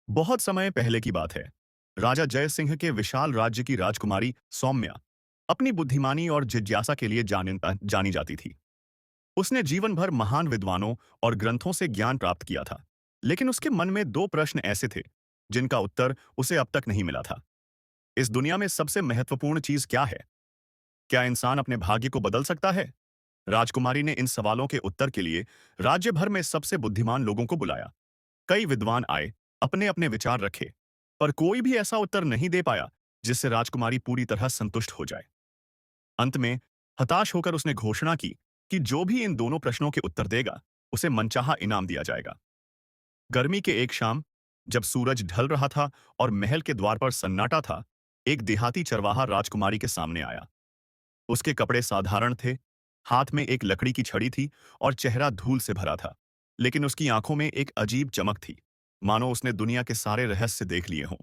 बहुत समय पहले की बात है। राजा जय सिंह के विशाल राज्य की राजकुमारी सौम्या अपनी बुद्धिमानी और जिज्ञासा के लिए जानी जाती थी। उसने जीवन भर महान विद्वानों और ग्रंथों से ज्ञान प्राप्त किया था, लेकिन उसके मन में दो प्रश्न ऐसे थे जिनका उत्तर उसे अब तक नहीं मिला था। इस दुनिया में सबसे महत्वपूर्ण चीज क्या है? क्या इंसान अपने भाग्य को बदल सकता है? राजकुमारी ने इन सवालों के उत्तर के लिए राज्य भर में सबसे बुद्धिमान लोगों को बुलाया। कई विद्वान आए, अपने अपने विचार रखे, पर कोई भी ऐसा उत्तर नहीं दे पाया जिससे राजकुमारी पूरी तरह संतुष्ट हो जाए। अंत में हताश होकर उसने घोषणा की कि जो भी इन दोनों प्रश्नों के उत्तर देगा, उसे मनचाहा इनाम दिया जाएगा। गर्मी के एक शाम, जब सूरज ढल रहा था और महल के द्वार पर सन्नाटा था, एक देहाती चरवाहा राजकुमारी के सामने आया। उसके कपड़े साधारण थे, हाथ में एक लकड़ी की छड़ी थी और चेहरा धूल से भरा था। लेकिन उसकी आंखों में एक अजीब चमक थी, मानो उसने दुनिया के सारे रहस्य देख लिए हों।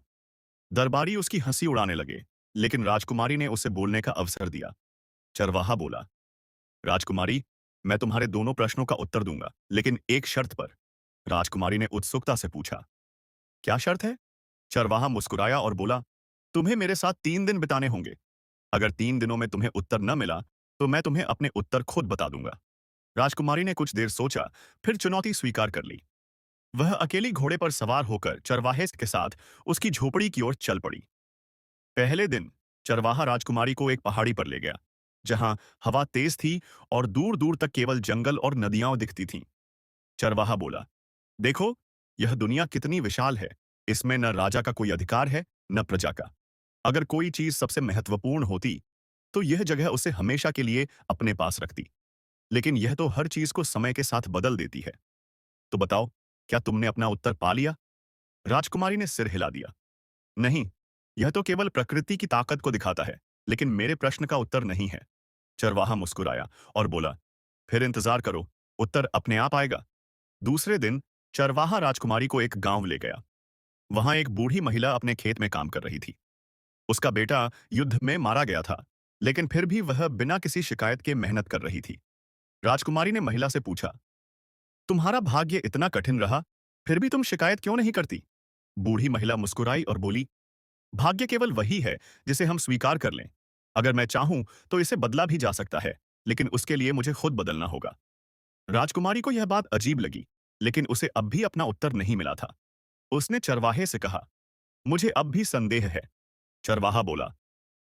दरबारी उसकी हंसी उड़ाने लगे, लेकिन राजकुमारी ने उसे बोलने का अवसर दिया। चरवाहा बोला, राजकुमारी, मैं तुम्हारे दोनों प्रश्नों का उत्तर दूंगा, लेकिन एक शर्त पर। राजकुमारी ने उत्सुकता से पूछा, क्या शर्त है? चरवाहा मुस्कुराया और बोला, तुम्हें मेरे साथ 3 दिन बिताने होंगे। अगर 3 दिनों में तुम्हें उत्तर न मिला, तो मैं तुम्हें अपने उत्तर खुद बता दूंगा। राजकुमारी ने कुछ देर सोचा, फिर चुनौती स्वीकार कर ली। वह अकेली घोड़े पर सवार होकर चरवाहे के साथ उसकी झोपड़ी की ओर चल पड़ी। पहले दिन चरवाहा राजकुमारी को एक पहाड़ी पर ले गया, जहां हवा तेज थी और दूर दूर तक केवल जंगल और नदियां दिखती थीं। चरवाहा बोला, देखो, यह दुनिया कितनी विशाल है। इसमें न राजा का कोई अधिकार है, न प्रजा का। अगर कोई चीज सबसे महत्वपूर्ण होती, तो यह जगह उसे हमेशा के लिए अपने पास रखती। लेकिन यह तो हर चीज को समय के साथ बदल देती है। तो बताओ, क्या तुमने अपना उत्तर पा लिया? राजकुमारी ने सिर हिला दिया। नहीं, यह तो केवल प्रकृति की ताकत को दिखाता है, लेकिन मेरे प्रश्न का उत्तर नहीं है। चरवाहा मुस्कुराया और बोला, फिर इंतजार करो, उत्तर अपने आप आएगा। दूसरे दिन चरवाहा राजकुमारी को एक गांव ले गया। वहां एक बूढ़ी महिला अपने खेत में काम कर रही थी। उसका बेटा युद्ध में मारा गया था, लेकिन फिर भी वह बिना किसी शिकायत के मेहनत कर रही थी। राजकुमारी ने महिला से पूछा, तुम्हारा भाग्य इतना कठिन रहा, फिर भी तुम शिकायत क्यों नहीं करती? बूढ़ी महिला मुस्कुराई और बोली, भाग्य केवल वही है जिसे हम स्वीकार कर लें। अगर मैं चाहूं तो इसे बदला भी जा सकता है, लेकिन उसके लिए मुझे खुद बदलना होगा। राजकुमारी को यह बात अजीब लगी, लेकिन उसे अब भी अपना उत्तर नहीं मिला था। उसने चरवाहे से कहा, मुझे अब भी संदेह है। चरवाहा बोला,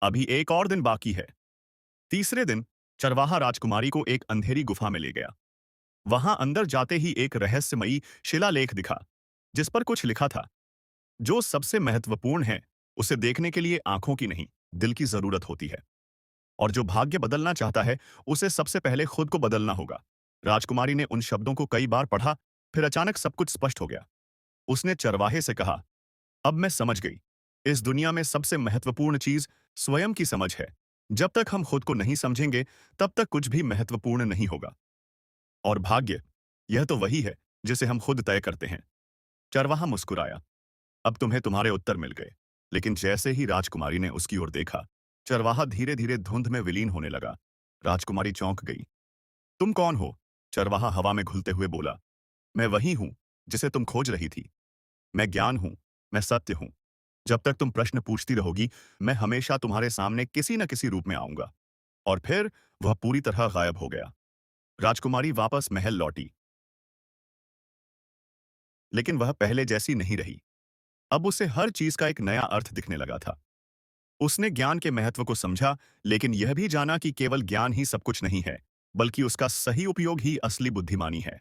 अभी एक और दिन बाकी है। तीसरे दिन चरवाहा राजकुमारी को एक अंधेरी गुफा में ले गया। वहां अंदर जाते ही एक रहस्यमयी शिलालेख दिखा, जिस पर कुछ लिखा था, जो सबसे महत्वपूर्ण है, उसे देखने के लिए आंखों की नहीं, दिल की जरूरत होती है। और जो भाग्य बदलना चाहता है, उसे सबसे पहले खुद को बदलना होगा। राजकुमारी ने उन शब्दों को कई बार पढ़ा, फिर अचानक सब कुछ स्पष्ट हो गया। उसने चरवाहे से कहा, अब मैं समझ गई। इस दुनिया में सबसे महत्वपूर्ण चीज स्वयं की समझ है। जब तक हम खुद को नहीं समझेंगे, तब तक कुछ भी महत्वपूर्ण नहीं होगा। और भाग्य, यह तो वही है जिसे हम खुद तय करते हैं। चरवाहा मुस्कुराया, अब तुम्हें तुम्हारे उत्तर मिल गए। लेकिन जैसे ही राजकुमारी ने उसकी ओर देखा, चरवाहा धीरे धीरे धुंध में विलीन होने लगा। राजकुमारी चौंक गई। तुम कौन हो? चरवाहा हवा में घुलते हुए बोला, मैं वही हूं जिसे तुम खोज रही थी। मैं ज्ञान हूं, मैं सत्य हूं। जब तक तुम प्रश्न पूछती रहोगी, मैं हमेशा तुम्हारे सामने किसी न किसी रूप में आऊंगा। और फिर वह पूरी तरह गायब हो गया। राजकुमारी वापस महल लौटी, लेकिन वह पहले जैसी नहीं रही। अब उसे हर चीज का एक नया अर्थ दिखने लगा था। उसने ज्ञान के महत्व को समझा, लेकिन यह भी जाना कि केवल ज्ञान ही सब कुछ नहीं है, बल्कि उसका सही उपयोग ही असली बुद्धिमानी है।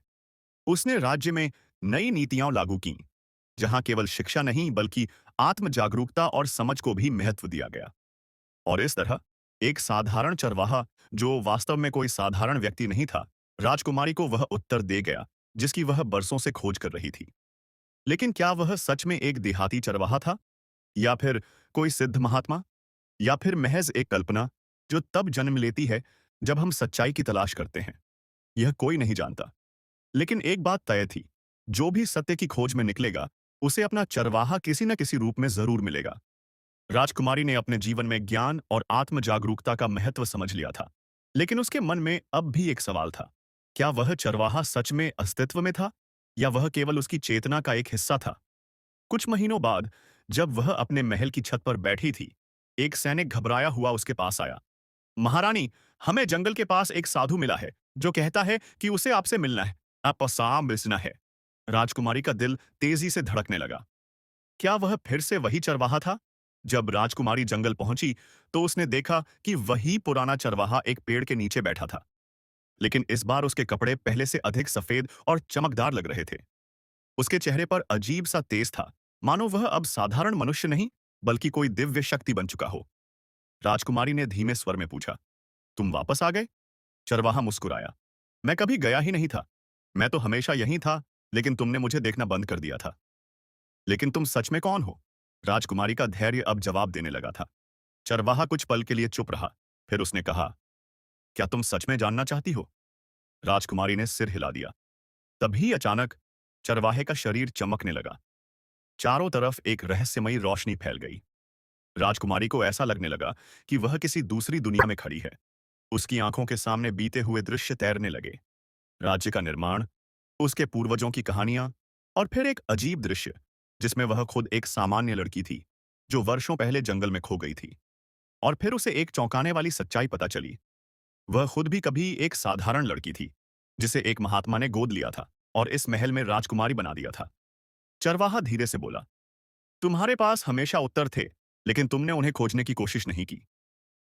उसने राज्य में नई नीतियां लागू की, जहां केवल शिक्षा नहीं बल्कि आत्म जागरूकता और समझ को भी महत्व दिया गया। और इस तरह एक साधारण चरवाहा, जो वास्तव में कोई साधारण व्यक्ति नहीं था, राजकुमारी को वह उत्तर दे गया जिसकी वह बरसों से खोज कर रही थी। लेकिन क्या वह सच में एक देहाती चरवाहा था, या फिर कोई सिद्ध महात्मा, या फिर महज एक कल्पना जो तब जन्म लेती है जब हम सच्चाई की तलाश करते हैं? यह कोई नहीं जानता। लेकिन एक बात तय थी, जो भी सत्य की खोज में निकलेगा, उसे अपना चरवाहा किसी न किसी रूप में जरूर मिलेगा। राजकुमारी ने अपने जीवन में ज्ञान और आत्म जागरूकता का महत्व समझ लिया था। लेकिन उसके मन में अब भी एक सवाल था, क्या वह चरवाहा सच में अस्तित्व में था, या वह केवल उसकी चेतना का एक हिस्सा था? कुछ महीनों बाद जब वह अपने महल की छत पर बैठी थी, एक सैनिक घबराया हुआ उसके पास आया। महारानी, हमें जंगल के पास एक साधु मिला है जो कहता है कि उसे आपसे मिलना है। आप साम मिलना है। राजकुमारी का दिल तेजी से धड़कने लगा। क्या वह फिर से वही चरवाहा था? जब राजकुमारी जंगल पहुंची तो उसने देखा कि वही पुराना चरवाहा एक पेड़ के नीचे बैठा था, लेकिन इस बार उसके कपड़े पहले से अधिक सफेद और चमकदार लग रहे थे। उसके चेहरे पर अजीब सा तेज था, मानो वह अब साधारण मनुष्य नहीं बल्कि कोई दिव्य शक्ति बन चुका हो। राजकुमारी ने धीमे स्वर में पूछा, तुम वापस आ गए? चरवाहा मुस्कुराया, मैं कभी गया ही नहीं था। मैं तो हमेशा यहीं था, लेकिन तुमने मुझे देखना बंद कर दिया था। लेकिन तुम सच में कौन हो? राजकुमारी का धैर्य अब जवाब देने लगा था। चरवाहा कुछ पल के लिए चुप रहा, फिर उसने कहा, क्या तुम सच में जानना चाहती हो? राजकुमारी ने सिर हिला दिया। तभी अचानक चरवाहे का शरीर चमकने लगा। चारों तरफ एक रहस्यमयी रोशनी फैल गई। राजकुमारी को ऐसा लगने लगा कि वह किसी दूसरी दुनिया में खड़ी है। उसकी आंखों के सामने बीते हुए दृश्य तैरने लगे। राज्य का निर्माण, उसके पूर्वजों की कहानियां, और फिर एक अजीब दृश्य जिसमें वह खुद एक सामान्य लड़की थी जो वर्षों पहले जंगल में खो गई थी। और फिर उसे एक चौंकाने वाली सच्चाई पता चली। वह खुद भी कभी एक साधारण लड़की थी जिसे एक महात्मा ने गोद लिया था और इस महल में राजकुमारी बना दिया था। चरवाहा धीरे से बोला, तुम्हारे पास हमेशा उत्तर थे, लेकिन तुमने उन्हें खोजने की कोशिश नहीं की।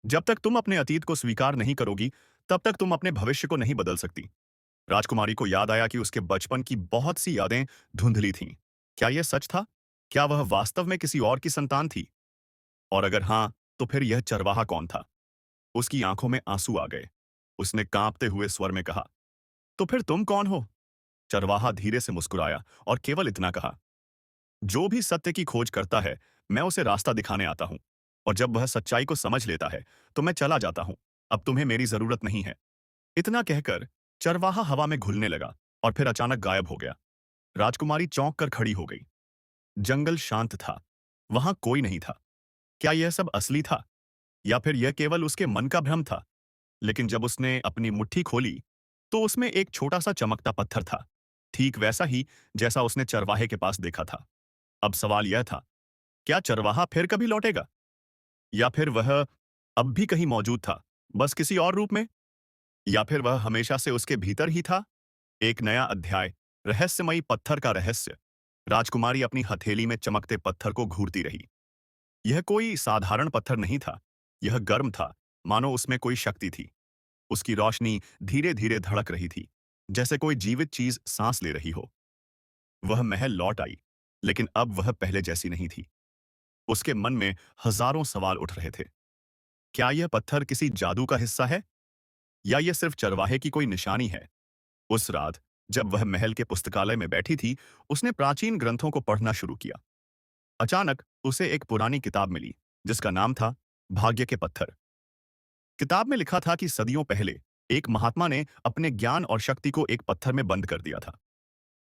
जब तक तुम अपने अतीत को स्वीकार नहीं करोगी, तब तक तुम अपने भविष्य को नहीं बदल सकती। राजकुमारी को याद आया कि उसके बचपन की बहुत सी यादें धुंधली थीं। क्या यह सच था? क्या वह वास्तव में किसी और की संतान थी? और अगर हाँ, तो फिर यह चरवाहा कौन था? उसकी आंखों में आंसू आ गए। उसने कांपते हुए स्वर में कहा, तो फिर तुम कौन हो? चरवाहा धीरे से मुस्कुराया और केवल इतना कहा, जो भी सत्य की खोज करता है, मैं उसे रास्ता दिखाने आता हूं। और जब वह सच्चाई को समझ लेता है, तो मैं चला जाता हूं। अब तुम्हें मेरी जरूरत नहीं है। इतना कहकर चरवाहा हवा में घुलने लगा और फिर अचानक गायब हो गया। राजकुमारी चौंक कर खड़ी हो गई। जंगल शांत था। वहां कोई नहीं था। क्या यह सब असली था या फिर यह केवल उसके मन का भ्रम था? लेकिन जब उसने अपनी मुट्ठी खोली, तो उसमें एक छोटा सा चमकता पत्थर था, ठीक वैसा ही जैसा उसने चरवाहे के पास देखा था। अब सवाल यह था, क्या चरवाहा फिर कभी लौटेगा? या फिर वह अब भी कहीं मौजूद था, बस किसी और रूप में? या फिर वह हमेशा से उसके भीतर ही था? एक नया अध्याय, रहस्यमयी पत्थर का रहस्य। राजकुमारी अपनी हथेली में चमकते पत्थर को घूरती रही। यह कोई साधारण पत्थर नहीं था। यह गर्म था, मानो उसमें कोई शक्ति थी। उसकी रोशनी धीरे धीरे धड़क रही थी, जैसे कोई जीवित चीज सांस ले रही हो। वह महल लौट आई, लेकिन अब वह पहले जैसी नहीं थी। उसके मन में हजारों सवाल उठ रहे थे। क्या यह पत्थर किसी जादू का हिस्सा है, या यह सिर्फ चरवाहे की कोई निशानी है? उस रात जब वह महल के पुस्तकालय में बैठी थी, उसने प्राचीन ग्रंथों को पढ़ना शुरू किया। अचानक उसे एक पुरानी किताब मिली जिसका नाम था भाग्य के पत्थर। किताब में लिखा था कि सदियों पहले एक महात्मा ने अपने ज्ञान और शक्ति को एक पत्थर में बंद कर दिया था।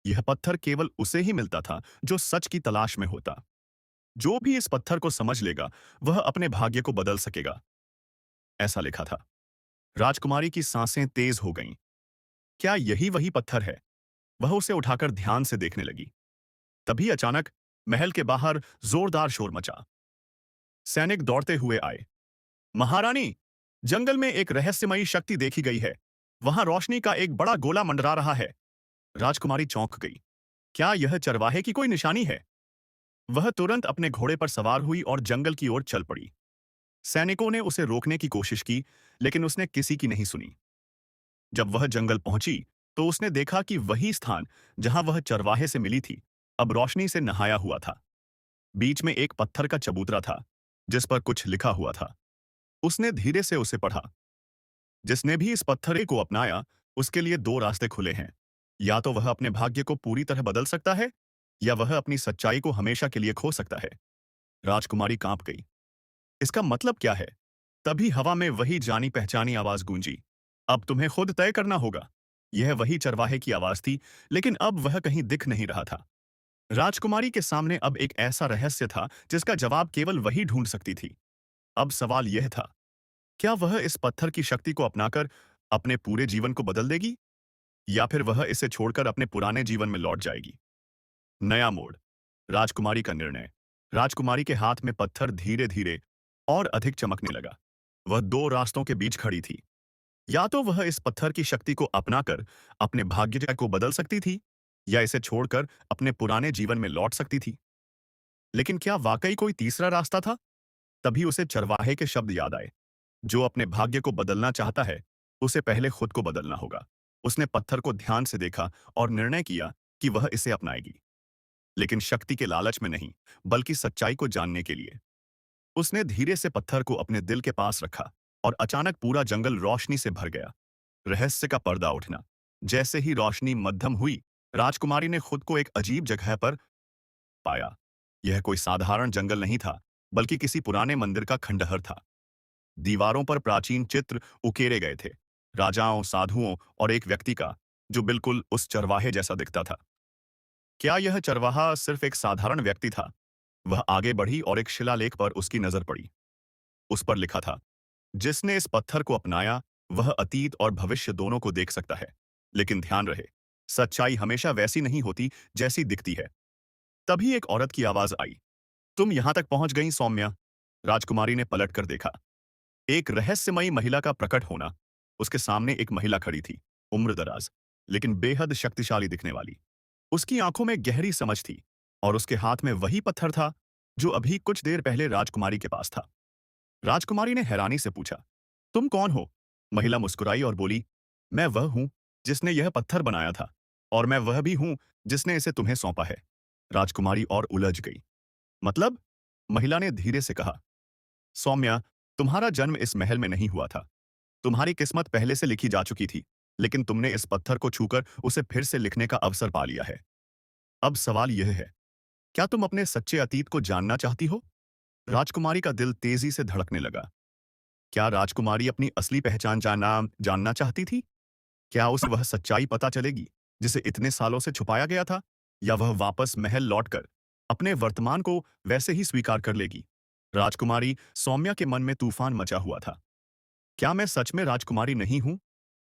यह पत्थर केवल उसे ही मिलता था जो सच की तलाश में होता। जो भी इस पत्थर को समझ लेगा, वह अपने भाग्य को बदल सकेगा, ऐसा लिखा था। राजकुमारी की सांसें तेज हो गईं। क्या यही वही पत्थर है? वह उसे उठाकर ध्यान से देखने लगी। तभी अचानक महल के बाहर जोरदार शोर मचा। सैनिक दौड़ते हुए आए। महारानी, जंगल में एक रहस्यमयी शक्ति देखी गई है। वहां रोशनी का एक बड़ा गोला मंडरा रहा है। राजकुमारी चौंक गई। क्या यह चरवाहे की कोई निशानी है? वह तुरंत अपने घोड़े पर सवार हुई और जंगल की ओर चल पड़ी। सैनिकों ने उसे रोकने की कोशिश की, लेकिन उसने किसी की नहीं सुनी। जब वह जंगल पहुंची, तो उसने देखा कि वही स्थान जहां वह चरवाहे से मिली थी, अब रोशनी से नहाया हुआ था। बीच में एक पत्थर का चबूतरा था, जिस पर कुछ लिखा हुआ था। उसने धीरे से उसे पढ़ा। जिसने भी इस पत्थर को अपनाया, उसके लिए दो रास्ते खुले हैं। या तो वह अपने भाग्य को पूरी तरह बदल सकता है, या वह अपनी सच्चाई को हमेशा के लिए खो सकता है। राजकुमारी कांप गई। इसका मतलब क्या है? तभी हवा में वही जानी पहचानी आवाज गूंजी। अब तुम्हें खुद तय करना होगा। यह वही चरवाहे की आवाज थी, लेकिन अब वह कहीं दिख नहीं रहा था। राजकुमारी के सामने अब एक ऐसा रहस्य था जिसका जवाब केवल वही ढूंढ सकती थी। अब सवाल यह था, क्या वह इस पत्थर की शक्ति को अपनाकर अपने पूरे जीवन को बदल देगी, या फिर वह इसे छोड़कर अपने पुराने जीवन में लौट जाएगी? नया मोड़। राजकुमारी का निर्णय। राजकुमारी के हाथ में पत्थर धीरे धीरे और अधिक चमकने लगा। वह दो रास्तों के बीच खड़ी थी। या तो वह इस पत्थर की शक्ति को अपनाकर अपने भाग्य को बदल सकती थी, या इसे छोड़कर अपने पुराने जीवन में लौट सकती थी। लेकिन क्या वाकई कोई तीसरा रास्ता था? तभी उसे चरवाहे के शब्द याद आए। जो अपने भाग्य को बदलना चाहता है, उसे पहले खुद को बदलना होगा। उसने पत्थर को ध्यान से देखा और निर्णय किया कि वह इसे अपनाएगी। लेकिन शक्ति के लालच में नहीं, बल्कि सच्चाई को जानने के लिए। उसने धीरे से पत्थर को अपने दिल के पास रखा और अचानक पूरा जंगल रोशनी से भर गया। रहस्य का पर्दा उठना। जैसे ही रोशनी मध्यम हुई, राजकुमारी ने खुद को एक अजीब जगह पर पाया। यह कोई साधारण जंगल नहीं था, बल्कि किसी पुराने मंदिर का खंडहर था। दीवारों पर प्राचीन चित्र उकेरे गए थे, राजाओं, साधुओं और एक व्यक्ति का, जो बिल्कुल उस चरवाहे जैसा दिखता था। क्या यह चरवाहा सिर्फ एक साधारण व्यक्ति था? वह आगे बढ़ी और एक शिलालेख पर उसकी नजर पड़ी। उस पर लिखा था, जिसने इस पत्थर को अपनाया, वह अतीत और भविष्य दोनों को देख सकता है। लेकिन ध्यान रहे, सच्चाई हमेशा वैसी नहीं होती जैसी दिखती है। तभी एक औरत की आवाज आई, तुम यहां तक पहुंच गई सौम्या। राजकुमारी ने पलट कर देखा। एक रहस्यमयी महिला का प्रकट होना। उसके सामने एक महिला खड़ी थी, उम्रदराज, लेकिन बेहद शक्तिशाली दिखने वाली। उसकी आंखों में गहरी समझ थी, और उसके हाथ में वही पत्थर था जो अभी कुछ देर पहले राजकुमारी के पास था। राजकुमारी ने हैरानी से पूछा, तुम कौन हो? महिला मुस्कुराई और बोली, मैं वह हूं जिसने यह पत्थर बनाया था, और मैं वह भी हूं जिसने इसे तुम्हें सौंपा है। राजकुमारी और उलझ गई। मतलब? महिला ने धीरे से कहा, सौम्या, तुम्हारा जन्म इस महल में नहीं हुआ था। तुम्हारी किस्मत पहले से लिखी जा चुकी थी, लेकिन तुमने इस पत्थर को छूकर उसे फिर से लिखने का अवसर पा लिया है। अब सवाल यह है, क्या तुम अपने सच्चे अतीत को जानना चाहती हो? राजकुमारी का दिल तेजी से धड़कने लगा। क्या राजकुमारी अपनी असली पहचान जानना चाहती थी? क्या उसे वह सच्चाई पता चलेगी जिसे इतने सालों से छुपाया गया था, या वह वापस महल लौटकर अपने वर्तमान को वैसे ही स्वीकार कर लेगी? राजकुमारी सौम्या के मन में तूफान मचा हुआ था। क्या मैं सच में राजकुमारी नहीं हूं?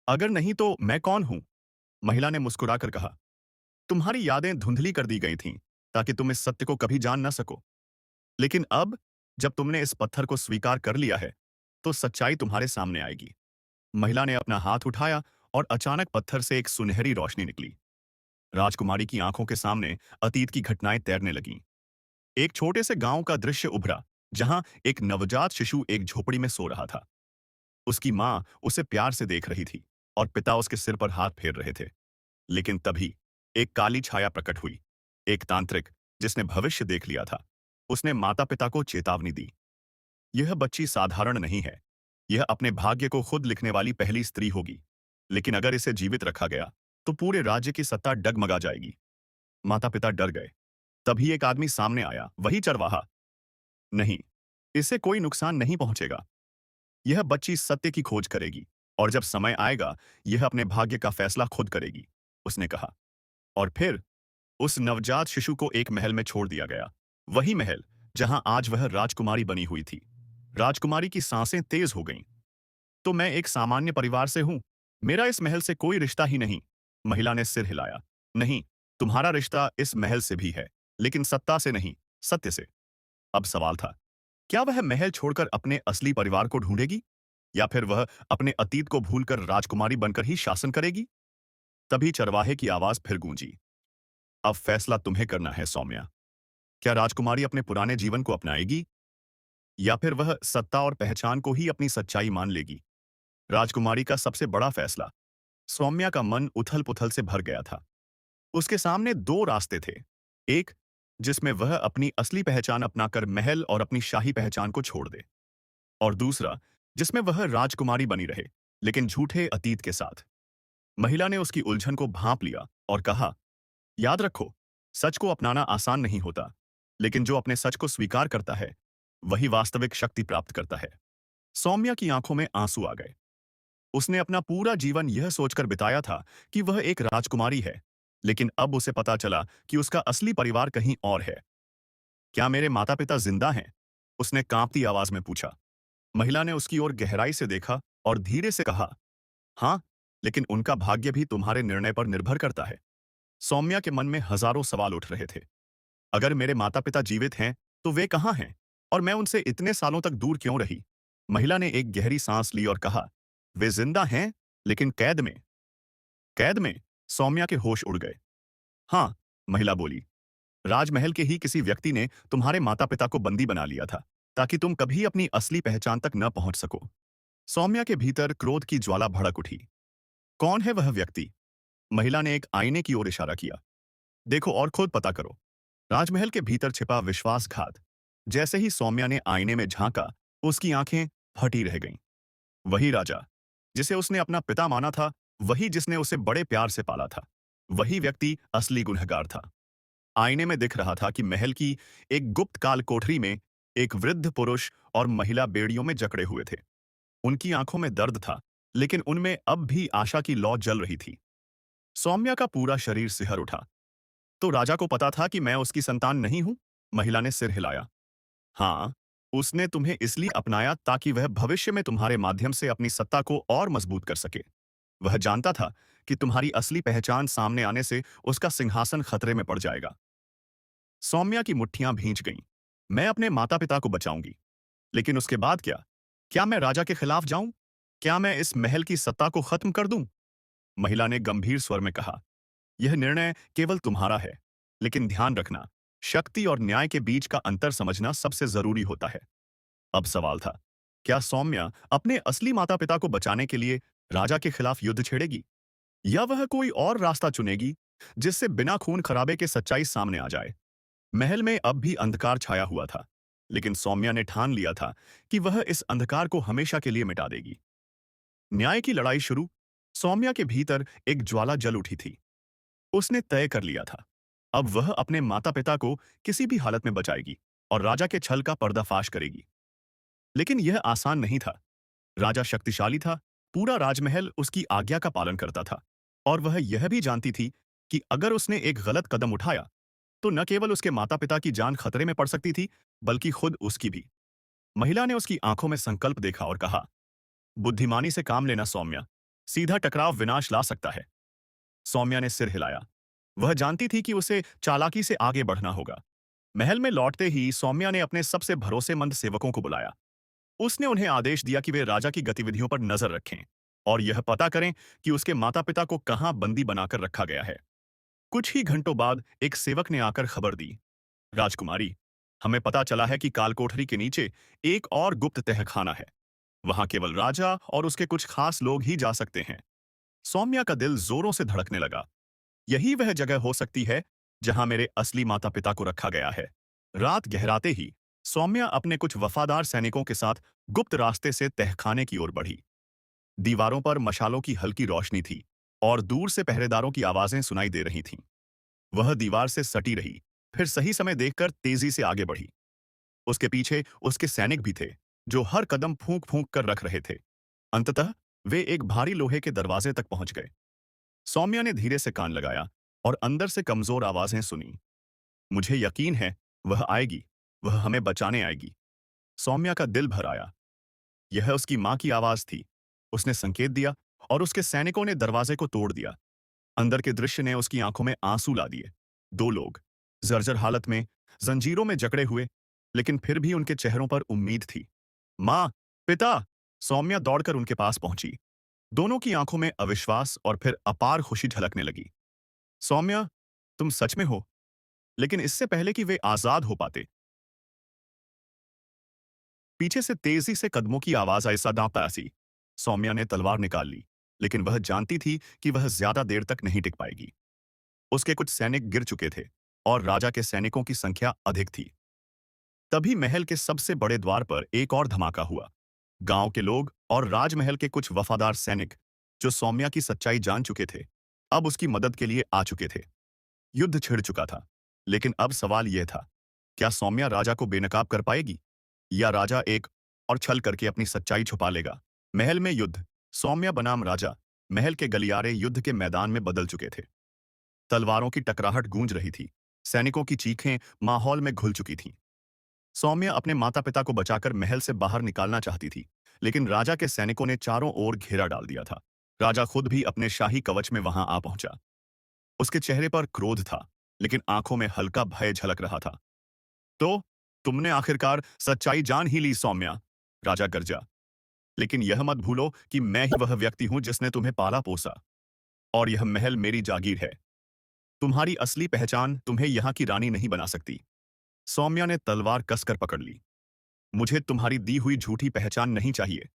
अगर नहीं तो मैं कौन हूं? महिला ने मुस्कुराकर कहा, तुम्हारी यादें धुंधली कर दी गई थीं ताकि तुम इस सत्य को कभी जान ना सको। लेकिन अब, जब तुमने इस पत्थर को स्वीकार कर लिया है, तो सच्चाई तुम्हारे सामने आएगी। महिला ने अपना हाथ उठाया और अचानक पत्थर से एक सुनहरी रोशनी निकली। राजकुमारी की आंखों के सामने अतीत की घटनाएं तैरने लगीं। एक छोटे से गांव का दृश्य उभरा, जहां एक नवजात शिशु एक झोपड़ी में सो रहा था। उसकी मां उसे प्यार से देख रही थी और पिता उसके सिर पर हाथ फेर रहे थे। लेकिन तभी एक काली छाया प्रकट हुई। एक तांत्रिक, जिसने भविष्य देख लिया था। उसने माता-पिता को चेतावनी दी, यह बच्ची साधारण नहीं है। यह अपने भाग्य को खुद लिखने वाली पहली स्त्री होगी। लेकिन अगर इसे जीवित रखा गया, तो पूरे राज्य की सत्ता डगमगा जाएगी। माता-पिता डर गए। तभी एक आदमी सामने आया, वही चरवाहा। नहीं, इसे कोई नुकसान नहीं पहुंचेगा। यह बच्ची सत्य की खोज करेगी, और जब समय आएगा, यह अपने भाग्य का फैसला खुद करेगी, उसने कहा। और फिर उस नवजात शिशु को एक महल में छोड़ दिया गया। वही महल जहां आज वह राजकुमारी बनी हुई थी। राजकुमारी की सांसें तेज हो गईं। तो मैं एक सामान्य परिवार से हूं। मेरा इस महल से कोई रिश्ता ही नहीं। महिला ने सिर हिलाया। नहीं, तुम्हारा रिश्ता इस महल से भी है, लेकिन सत्ता से नहीं, सत्य से। अब सवाल था, क्या वह महल छोड़कर अपने असली परिवार को ढूंढेगी, या फिर वह अपने अतीत को भूलकर राजकुमारी बनकर ही शासन करेगी? तभी चरवाहे की आवाज फिर गूंजी, अब फैसला तुम्हें करना है सौम्या। क्या राजकुमारी अपने पुराने जीवन को अपनाएगी, या फिर वह सत्ता और पहचान को ही अपनी सच्चाई मान लेगी? राजकुमारी का सबसे बड़ा फैसला। सौम्या का मन उथल-पुथल से भर गया था। उसके सामने दो रास्ते थे। एक, जिसमें वह अपनी असली पहचान अपनाकर महल और अपनी शाही पहचान को छोड़ दे, और दूसरा, जिसमें वह राजकुमारी बनी रहे, लेकिन झूठे अतीत के साथ। महिला ने उसकी उलझन को भांप लिया और कहा, याद रखो, सच को अपनाना आसान नहीं होता, लेकिन जो अपने सच को स्वीकार करता है, वही वास्तविक शक्ति प्राप्त करता है। सौम्या की आंखों में आंसू आ गए। उसने अपना पूरा जीवन यह सोचकर बिताया था कि वह एक राजकुमारी है, लेकिन अब उसे पता चला कि उसका असली परिवार कहीं और है। क्या मेरे माता-पिता जिंदा हैं? उसने कांपती आवाज में पूछा। महिला ने उसकी ओर गहराई से देखा और धीरे से कहा, हाँ, लेकिन उनका भाग्य भी तुम्हारे निर्णय पर निर्भर करता है। सौम्या के मन में हजारों सवाल उठ रहे थे। अगर मेरे माता पिता जीवित हैं तो वे कहाँ हैं और मैं उनसे इतने सालों तक दूर क्यों रही? महिला ने एक गहरी सांस ली और कहा, वे जिंदा हैं, लेकिन कैद में। कैद में? सौम्या के होश उड़ गए। हाँ, महिला बोली, राजमहल के ही किसी व्यक्ति ने तुम्हारे माता पिता को बंदी बना लिया था ताकि तुम कभी अपनी असली पहचान तक न पहुंच सको। सौम्या के भीतर क्रोध की ज्वाला भड़क उठी। कौन है वह व्यक्ति? महिला ने एक आईने की ओर इशारा किया। देखो और खुद पता करो। राजमहल के भीतर छिपा विश्वासघात। जैसे ही सौम्या ने आईने में झांका, उसकी आंखें फटी रह गईं। वही राजा जिसे उसने अपना पिता माना था, वही जिसने उसे बड़े प्यार से पाला था, वही व्यक्ति असली गुनहगार था। आईने में दिख रहा था कि महल की एक गुप्त काल कोठरी में एक वृद्ध पुरुष और महिला बेड़ियों में जकड़े हुए थे। उनकी आंखों में दर्द था, लेकिन उनमें अब भी आशा की लौ जल रही थी। सौम्या का पूरा शरीर सिहर उठा। तो राजा को पता था कि मैं उसकी संतान नहीं हूं? महिला ने सिर हिलाया। हाँ, उसने तुम्हें इसलिए अपनाया ताकि वह भविष्य में तुम्हारे माध्यम से अपनी सत्ता को और मजबूत कर सके। वह जानता था कि तुम्हारी असली पहचान सामने आने से उसका सिंहासन खतरे में पड़ जाएगा। सौम्या की मुट्ठियां भींच गईं। मैं अपने माता पिता को बचाऊंगी, लेकिन उसके बाद क्या? क्या मैं राजा के खिलाफ जाऊं? क्या मैं इस महल की सत्ता को खत्म कर दूं? महिला ने गंभीर स्वर में कहा, यह निर्णय केवल तुम्हारा है, लेकिन ध्यान रखना, शक्ति और न्याय के बीच का अंतर समझना सबसे जरूरी होता है। अब सवाल था, क्या सौम्या अपने असली माता पिता को बचाने के लिए राजा के खिलाफ युद्ध छेड़ेगी, या वह कोई और रास्ता चुनेगी जिससे बिना खून खराबे के सच्चाई सामने आ जाए? महल में अब भी अंधकार छाया हुआ था, लेकिन सौम्या ने ठान लिया था कि वह इस अंधकार को हमेशा के लिए मिटा देगी। न्याय की लड़ाई शुरू। सौम्या के भीतर एक ज्वाला जल उठी थी। उसने तय कर लिया था, अब वह अपने माता पिता को किसी भी हालत में बचाएगी और राजा के छल का पर्दाफाश करेगी। लेकिन यह आसान नहीं था। राजा शक्तिशाली था, पूरा राजमहल उसकी आज्ञा का पालन करता था, और वह यह भी जानती थी कि अगर उसने एक गलत कदम उठाया तो न केवल उसके माता पिता की जान खतरे में पड़ सकती थी, बल्कि खुद उसकी भी। महिला ने उसकी आंखों में संकल्प देखा और कहा, बुद्धिमानी से काम लेना सौम्या, सीधा टकराव विनाश ला सकता है। सौम्या ने सिर हिलाया। वह जानती थी कि उसे चालाकी से आगे बढ़ना होगा। महल में लौटते ही सौम्या ने अपने सबसे भरोसेमंद सेवकों को बुलाया। उसने उन्हें आदेश दिया कि वे राजा की गतिविधियों पर नजर रखें और यह पता करें कि उसके माता पिता को कहां बंदी बनाकर रखा गया है। कुछ ही घंटों बाद एक सेवक ने आकर खबर दी, राजकुमारी, हमें पता चला है कि कालकोठरी के नीचे एक और गुप्त तहखाना है। वहां केवल राजा और उसके कुछ खास लोग ही जा सकते हैं। सौम्या का दिल जोरों से धड़कने लगा। यही वह जगह हो सकती है जहां मेरे असली माता पिता को रखा गया है। रात गहराते ही सौम्या अपने कुछ वफादार सैनिकों के साथ गुप्त रास्ते से तहखाने की ओर बढ़ी। दीवारों पर मशालों की हल्की रोशनी थी और दूर से पहरेदारों की आवाजें सुनाई दे रही थीं। वह दीवार से सटी रही, फिर सही समय देखकर तेजी से आगे बढ़ी। उसके पीछे उसके सैनिक भी थे, जो हर कदम फूंक फूंक कर रख रहे थे। अंततः वे एक भारी लोहे के दरवाजे तक पहुंच गए। सौम्या ने धीरे से कान लगाया और अंदर से कमजोर आवाजें सुनी। मुझे यकीन है वह आएगी, वह हमें बचाने आएगी। सौम्या का दिल भर आया। यह उसकी मां की आवाज थी। उसने संकेत दिया और उसके सैनिकों ने दरवाजे को तोड़ दिया। अंदर के दृश्य ने उसकी आंखों में आंसू ला दिए। दो लोग, जर्जर हालत में, जंजीरों में जकड़े हुए, लेकिन फिर भी उनके चेहरों पर उम्मीद थी। मां, पिता! सौम्या दौड़कर उनके पास पहुंची। दोनों की आंखों में अविश्वास और फिर अपार खुशी झलकने लगी। सौम्या, तुम सच में हो? लेकिन इससे पहले कि वे आजाद हो पाते, पीछे से तेजी से कदमों की आवाज ऐसा दांव सी। सौम्या ने तलवार निकाल ली, लेकिन वह जानती थी कि वह ज्यादा देर तक नहीं टिक पाएगी। उसके कुछ सैनिक गिर चुके थे और राजा के सैनिकों की संख्या अधिक थी। तभी महल के सबसे बड़े द्वार पर एक और धमाका हुआ। गांव के लोग और राजमहल के कुछ वफादार सैनिक, जो सौम्या की सच्चाई जान चुके थे, अब उसकी मदद के लिए आ चुके थे। युद्ध छिड़ चुका था, लेकिन अब सवाल यह था, क्या सौम्या राजा को बेनकाब कर पाएगी, या राजा एक और छल करके अपनी सच्चाई छुपा लेगा? महल में युद्ध। सौम्या बनाम राजा। महल के गलियारे युद्ध के मैदान में बदल चुके थे। तलवारों की टकराहट गूंज रही थी। सैनिकों की चीखें माहौल में घुल चुकी थीं। सौम्या अपने माता पिता को बचाकर महल से बाहर निकालना चाहती थी, लेकिन राजा के सैनिकों ने चारों ओर घेरा डाल दिया था। राजा खुद भी अपने शाही कवच में वहां आ पहुंचा। उसके चेहरे पर क्रोध था, लेकिन आंखों में हल्का भय झलक रहा था। तो तुमने आखिरकार सच्चाई जान ही ली सौम्या, राजा गर्जा। लेकिन यह मत भूलो कि मैं ही वह व्यक्ति हूं जिसने तुम्हें पाला पोसा, और यह महल मेरी जागीर है। तुम्हारी असली पहचान तुम्हें यहाँ की रानी नहीं बना सकती। सौम्या ने तलवार कसकर पकड़ ली। मुझे तुम्हारी दी हुई झूठी पहचान नहीं चाहिए।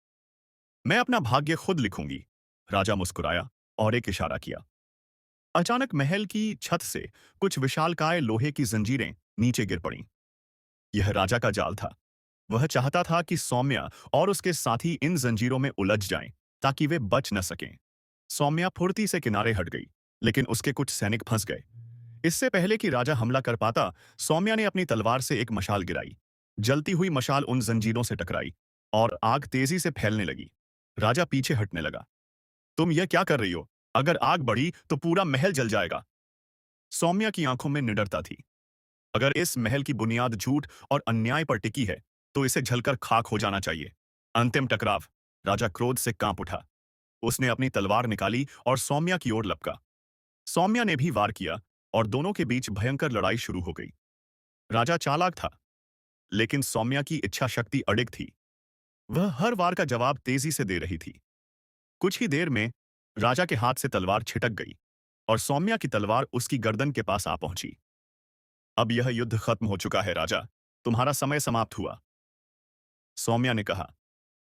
मैं अपना भाग्य खुद लिखूंगी। राजा मुस्कुराया और एक इशारा किया। अचानक महल की छत से कुछ विशालकाय लोहे की जंजीरें नीचे गिर पड़ीं। यह राजा का जाल था। वह चाहता था कि सौम्या और उसके साथी इन जंजीरों में उलझ जाएं, ताकि वे बच न सकें। सौम्या फुर्ती से किनारे हट गई, लेकिन उसके कुछ सैनिक फंस गए। इससे पहले कि राजा हमला कर पाता, सौम्या ने अपनी तलवार से एक मशाल गिराई। जलती हुई मशाल उन जंजीरों से टकराई और आग तेजी से फैलने लगी। राजा पीछे हटने लगा। तुम यह क्या कर रही हो? अगर आग बढ़ी तो पूरा महल जल जाएगा। सौम्या की आंखों में निडरता थी। अगर इस महल की बुनियाद झूठ और अन्याय पर टिकी है, तो इसे जलकर खाक हो जाना चाहिए। अंतिम टकराव। राजा क्रोध से कांप उठा। उसने अपनी तलवार निकाली और सौम्या की ओर लपका। सौम्या ने भी वार किया और दोनों के बीच भयंकर लड़ाई शुरू हो गई। राजा चालाक था, लेकिन सौम्या की इच्छा शक्ति अडिग थी। वह हर वार का जवाब तेजी से दे रही थी। कुछ ही देर में राजा के हाथ से तलवार छिटक गई और सौम्या की तलवार उसकी गर्दन के पास आ पहुंची। अब यह युद्ध खत्म हो चुका है राजा, तुम्हारा समय समाप्त हुआ, सौम्या ने कहा।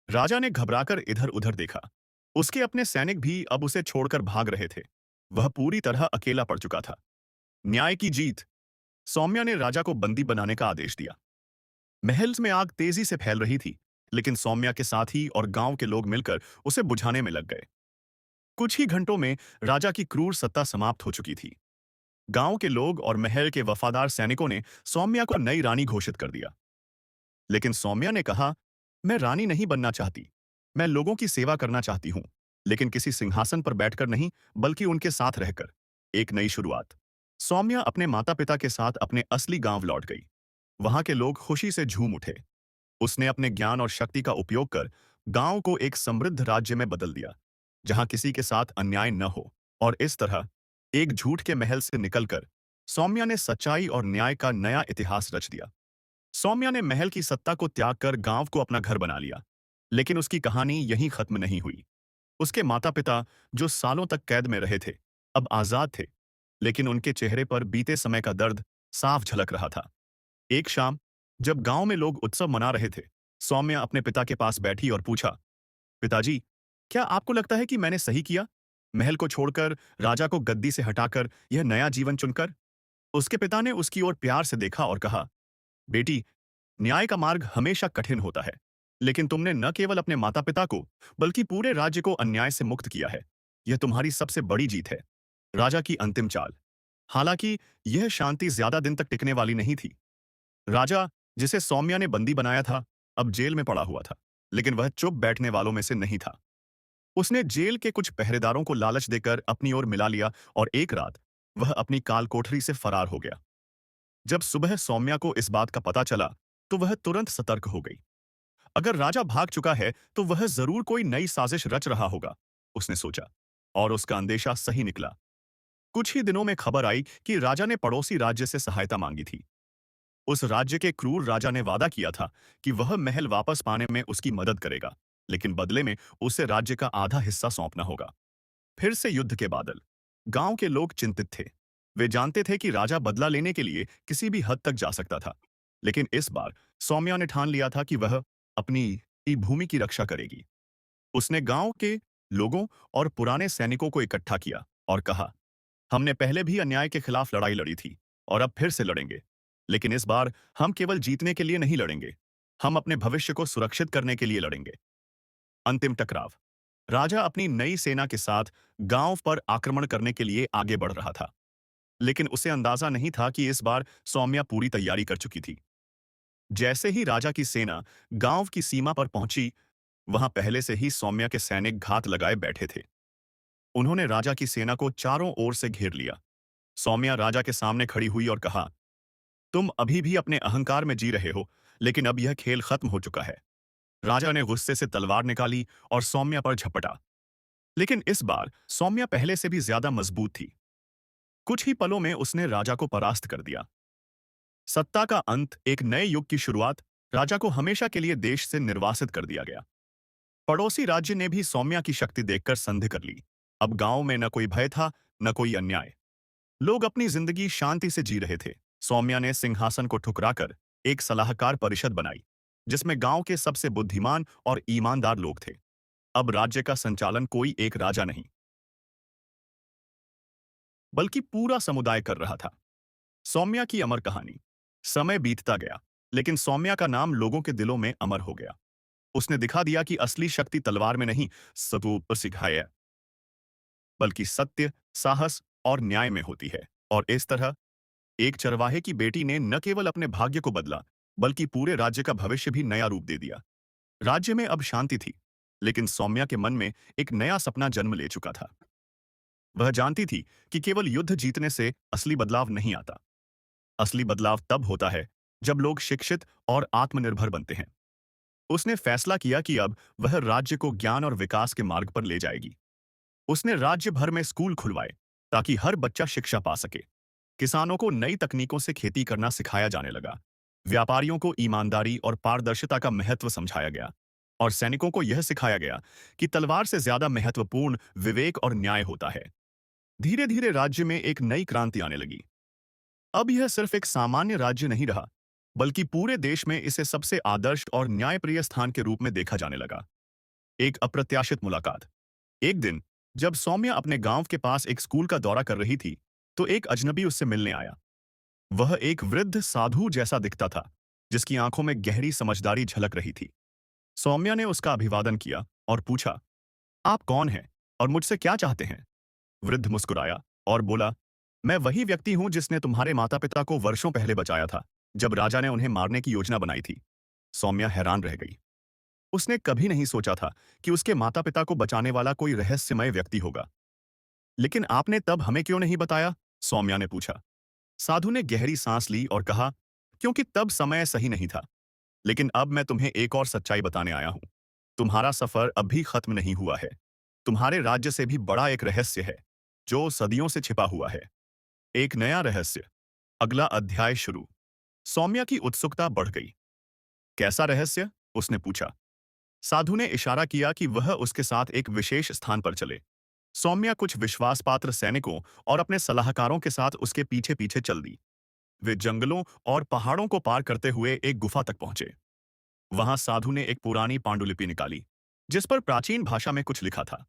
राजा ने घबराकर इधर उधर देखा। उसके अपने सैनिक भी अब उसे छोड़कर भाग रहे थे। वह पूरी तरह अकेला पड़ चुका था। न्याय की जीत। सौम्या ने राजा को बंदी बनाने का आदेश दिया। महल में आग तेजी से फैल रही थी, लेकिन सौम्या के साथी और गांव के लोग मिलकर उसे बुझाने में लग गए। कुछ ही घंटों में राजा की क्रूर सत्ता समाप्त हो चुकी थी। गांव के लोग और महल के वफादार सैनिकों ने सौम्या को नई रानी घोषित कर दिया। लेकिन सौम्या ने कहा, मैं रानी नहीं बनना चाहती। मैं लोगों की सेवा करना चाहती हूँ, लेकिन किसी सिंहासन पर बैठकर नहीं, बल्कि उनके साथ रहकर। एक नई शुरुआत। सौम्या अपने माता पिता के साथ अपने असली गांव लौट गई। वहां के लोग खुशी से झूम उठे। उसने अपने ज्ञान और शक्ति का उपयोग कर गांव को एक समृद्ध राज्य में बदल दिया, जहां किसी के साथ अन्याय न हो। और इस तरह एक झूठ के महल से निकलकर सौम्या ने सच्चाई और न्याय का नया इतिहास रच दिया। सौम्या ने महल की सत्ता को त्याग कर गांव को अपना घर बना लिया। लेकिन उसकी कहानी यहीं खत्म नहीं हुई। उसके माता पिता, जो सालों तक कैद में रहे थे, अब आजाद थे, लेकिन उनके चेहरे पर बीते समय का दर्द साफ झलक रहा था। एक शाम, जब गांव में लोग उत्सव मना रहे थे, सौम्या अपने पिता के पास बैठी और पूछा, पिताजी, क्या आपको लगता है कि मैंने सही किया? महल को छोड़कर, राजा को गद्दी से हटाकर, यह नया जीवन चुनकर? उसके पिता ने उसकी ओर प्यार से देखा और कहा, बेटी, न्याय का मार्ग हमेशा कठिन होता है, लेकिन तुमने न केवल अपने माता पिता को, बल्कि पूरे राज्य को अन्याय से मुक्त किया है। यह तुम्हारी सबसे बड़ी जीत है। राजा की अंतिम चाल। हालांकि यह शांति ज्यादा दिन तक टिकने वाली नहीं थी। राजा, जिसे सौम्या ने बंदी बनाया था, अब जेल में पड़ा हुआ था, लेकिन वह चुप बैठने वालों में से नहीं था। उसने जेल के कुछ पहरेदारों को लालच देकर अपनी ओर मिला लिया और एक रात वह अपनी काल कोठरी से फरार हो गया। जब सुबह सौम्या को इस बात का पता चला, तो वह तुरंत सतर्क हो गई। अगर राजा भाग चुका है, तो वह जरूर कोई नई साजिश रच रहा होगा, उसने सोचा। और उसका अंदेशा सही निकला। कुछ ही दिनों में खबर आई कि राजा ने पड़ोसी राज्य से सहायता मांगी थी। उस राज्य के क्रूर राजा ने वादा किया था कि वह महल वापस पाने में उसकी मदद करेगा, लेकिन बदले में उसे राज्य का आधा हिस्सा सौंपना होगा। फिर से युद्ध के बादल। गांव के लोग चिंतित थे। वे जानते थे कि राजा बदला लेने के लिए किसी भी हद तक जा सकता था। लेकिन इस बार सौम्या ने ठान लिया था कि वह अपनी ही भूमि की रक्षा करेगी। उसने गांव के लोगों और पुराने सैनिकों को इकट्ठा किया और कहा, हमने पहले भी अन्याय के खिलाफ लड़ाई लड़ी थी और अब फिर से लड़ेंगे। लेकिन इस बार हम केवल जीतने के लिए नहीं लड़ेंगे। हम अपने भविष्य को सुरक्षित करने के लिए लड़ेंगे। अंतिम टकराव। राजा अपनी नई सेना के साथ गांव पर आक्रमण करने के लिए आगे बढ़ रहा था। लेकिन उसे अंदाजा नहीं था कि इस बार सौम्या पूरी तैयारी कर चुकी थी। जैसे ही राजा की सेना गांव की सीमा पर पहुंची, वहां पहले से ही सौम्या के सैनिक घात लगाए बैठे थे। उन्होंने राजा की सेना को चारों ओर से घेर लिया। सौम्या राजा के सामने खड़ी हुई और कहा, तुम अभी भी अपने अहंकार में जी रहे हो, लेकिन अब यह खेल खत्म हो चुका है। राजा ने गुस्से से तलवार निकाली और सौम्या पर झपटा। लेकिन इस बार सौम्या पहले से भी ज्यादा मजबूत थी। कुछ ही पलों में उसने राजा को परास्त कर दिया। सत्ता का अंत, एक नए युग की शुरुआत। राजा को हमेशा के लिए देश से निर्वासित कर दिया गया। पड़ोसी राज्य ने भी सौम्या की शक्ति देखकर संधि कर ली। अब गांव में न कोई भय था, न कोई अन्याय। लोग अपनी जिंदगी शांति से जी रहे थे। सौम्या ने सिंहासन को ठुकराकर एक सलाहकार परिषद बनाई, जिसमें गांव के सबसे बुद्धिमान और ईमानदार लोग थे। अब राज्य का संचालन कोई एक राजा नहीं, बल्कि पूरा समुदाय कर रहा था। सौम्या की अमर कहानी। समय बीतता गया, लेकिन सौम्या का नाम लोगों के दिलों में अमर हो गया। उसने दिखा दिया कि असली शक्ति तलवार में नहीं, सतूप पर सिखाई है, बल्कि सत्य, साहस और न्याय में होती है। और इस तरह एक चरवाहे की बेटी ने न केवल अपने भाग्य को बदला, बल्कि पूरे राज्य का भविष्य भी नया रूप दे दिया। राज्य में अब शांति थी, लेकिन सौम्या के मन में एक नया सपना जन्म ले चुका था। वह जानती थी कि केवल युद्ध जीतने से असली बदलाव नहीं आता। असली बदलाव तब होता है जब लोग शिक्षित और आत्मनिर्भर बनते हैं। उसने फैसला किया कि अब वह राज्य को ज्ञान और विकास के मार्ग पर ले जाएगी। उसने राज्य भर में स्कूल खुलवाए ताकि हर बच्चा शिक्षा पा सके। किसानों को नई तकनीकों से खेती करना सिखाया जाने लगा। व्यापारियों को ईमानदारी और पारदर्शिता का महत्व समझाया गया। और सैनिकों को यह सिखाया गया कि तलवार से ज्यादा महत्वपूर्ण विवेक और न्याय होता है। धीरे धीरे राज्य में एक नई क्रांति आने लगी। अब यह सिर्फ एक सामान्य राज्य नहीं रहा, बल्कि पूरे देश में इसे सबसे आदर्श और न्यायप्रिय स्थान के रूप में देखा जाने लगा। एक अप्रत्याशित मुलाकात। एक दिन जब सौम्या अपने गांव के पास एक स्कूल का दौरा कर रही थी, तो एक अजनबी उससे मिलने आया। वह एक वृद्ध साधु जैसा दिखता था, जिसकी आंखों में गहरी समझदारी झलक रही थी। सौम्या ने उसका अभिवादन किया और पूछा, आप कौन हैं और मुझसे क्या चाहते हैं? वृद्ध मुस्कुराया और बोला, मैं वही व्यक्ति हूं जिसने तुम्हारे माता पिता को वर्षों पहले बचाया था, जब राजा ने उन्हें मारने की योजना बनाई थी। सौम्या हैरान रह गई। उसने कभी नहीं सोचा था कि उसके माता पिता को बचाने वाला कोई रहस्यमय व्यक्ति होगा। लेकिन आपने तब हमें क्यों नहीं बताया? सौम्या ने पूछा। साधु ने गहरी सांस ली और कहा, क्योंकि तब समय सही नहीं था। लेकिन अब मैं तुम्हें एक और सच्चाई बताने आया हूं। तुम्हारा सफर अभी खत्म नहीं हुआ है। तुम्हारे राज्य से भी बड़ा एक रहस्य है, जो सदियों से छिपा हुआ है। एक नया रहस्य। अगला अध्याय शुरू। सौम्या की उत्सुकता बढ़ गई। कैसा रहस्य? उसने पूछा। साधु ने इशारा किया कि वह उसके साथ एक विशेष स्थान पर चले। सौम्या कुछ विश्वासपात्र सैनिकों और अपने सलाहकारों के साथ उसके पीछे पीछे चल दी। वे जंगलों और पहाड़ों को पार करते हुए एक गुफा तक पहुंचे। वहां साधु ने एक पुरानी पांडुलिपि निकाली, जिस पर प्राचीन भाषा में कुछ लिखा था।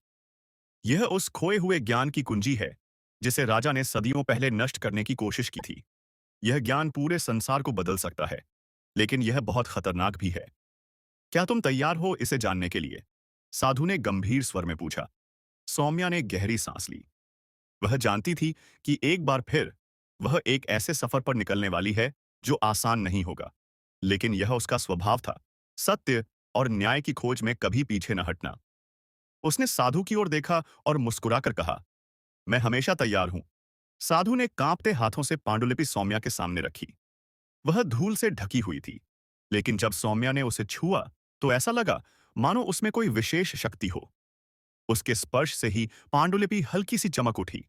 यह उस खोए हुए ज्ञान की कुंजी है, जिसे राजा ने सदियों पहले नष्ट करने की कोशिश की थी। यह ज्ञान पूरे संसार को बदल सकता है, लेकिन यह बहुत खतरनाक भी है। क्या तुम तैयार हो इसे जानने के लिए? साधु ने गंभीर स्वर में पूछा। सौम्या ने गहरी सांस ली। वह जानती थी कि एक बार फिर वह एक ऐसे सफर पर निकलने वाली है जो आसान नहीं होगा। लेकिन यह उसका स्वभाव था, सत्य और न्याय की खोज में कभी पीछे न हटना। उसने साधु की ओर देखा और मुस्कुराकर कहा, मैं हमेशा तैयार हूं। साधु ने कांपते हाथों से पांडुलिपि सौम्या के सामने रखी। वह धूल से ढकी हुई थी, लेकिन जब सौम्या ने उसे छुआ तो ऐसा लगा मानो उसमें कोई विशेष शक्ति हो। उसके स्पर्श से ही पांडुलिपि हल्की सी चमक उठी।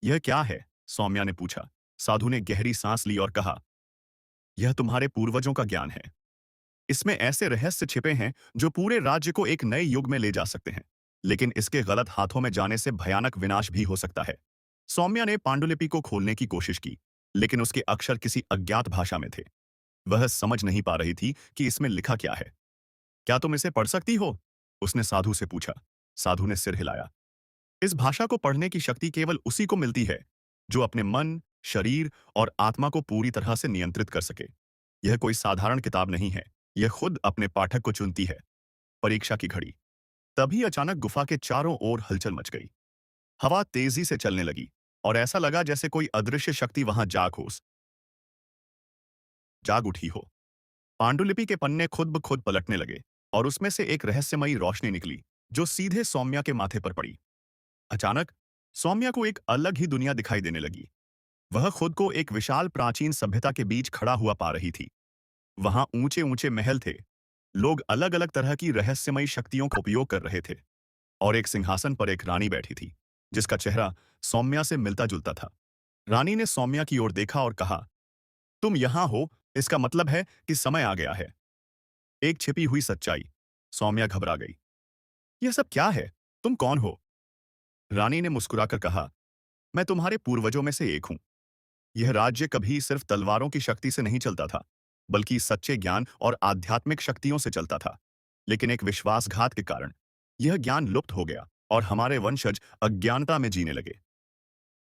यह क्या है? सौम्या ने पूछा। साधु ने गहरी सांस ली और कहा, यह तुम्हारे पूर्वजों का ज्ञान है। इसमें ऐसे रहस्य छिपे हैं जो पूरे राज्य को एक नए युग में ले जा सकते हैं। लेकिन इसके गलत हाथों में जाने से भयानक विनाश भी हो सकता है। सौम्या ने पांडुलिपि को खोलने की कोशिश की, लेकिन उसके अक्षर किसी अज्ञात भाषा में थे। वह समझ नहीं पा रही थी कि इसमें लिखा क्या है। क्या तुम इसे पढ़ सकती हो? उसने साधु से पूछा। साधु ने सिर हिलाया। इस भाषा को पढ़ने की शक्ति केवल उसी को मिलती है जो अपने मन, शरीर और आत्मा को पूरी तरह से नियंत्रित कर सके। यह कोई साधारण किताब नहीं है। यह खुद अपने पाठक को चुनती है। परीक्षा की घड़ी। तभी अचानक गुफा के चारों ओर हलचल मच गई। हवा तेजी से चलने लगी और ऐसा लगा जैसे कोई अदृश्य शक्ति वहां जाग उठी हो। पांडुलिपि के पन्ने खुद ब खुद पलटने लगे और उसमें से एक रहस्यमयी रोशनी निकली, जो सीधे सौम्या के माथे पर पड़ी। अचानक सौम्या को एक अलग ही दुनिया दिखाई देने लगी। वह खुद को एक विशाल प्राचीन सभ्यता के बीच खड़ा हुआ पा रही थी। वहां ऊंचे ऊंचे महल थे। लोग अलग अलग तरह की रहस्यमयी शक्तियों का उपयोग कर रहे थे। और एक सिंहासन पर एक रानी बैठी थी, जिसका चेहरा सौम्या से मिलता जुलता था। रानी ने सौम्या की ओर देखा और कहा, तुम यहां हो, इसका मतलब है कि समय आ गया है। एक छिपी हुई सच्चाई। सौम्या घबरा गई। यह सब क्या है? तुम कौन हो? रानी ने मुस्कुराकर कहा, मैं तुम्हारे पूर्वजों में से एक हूं। यह राज्य कभी सिर्फ तलवारों की शक्ति से नहीं चलता था, बल्कि सच्चे ज्ञान और आध्यात्मिक शक्तियों से चलता था। लेकिन एक विश्वासघात के कारण यह ज्ञान लुप्त हो गया और हमारे वंशज अज्ञानता में जीने लगे।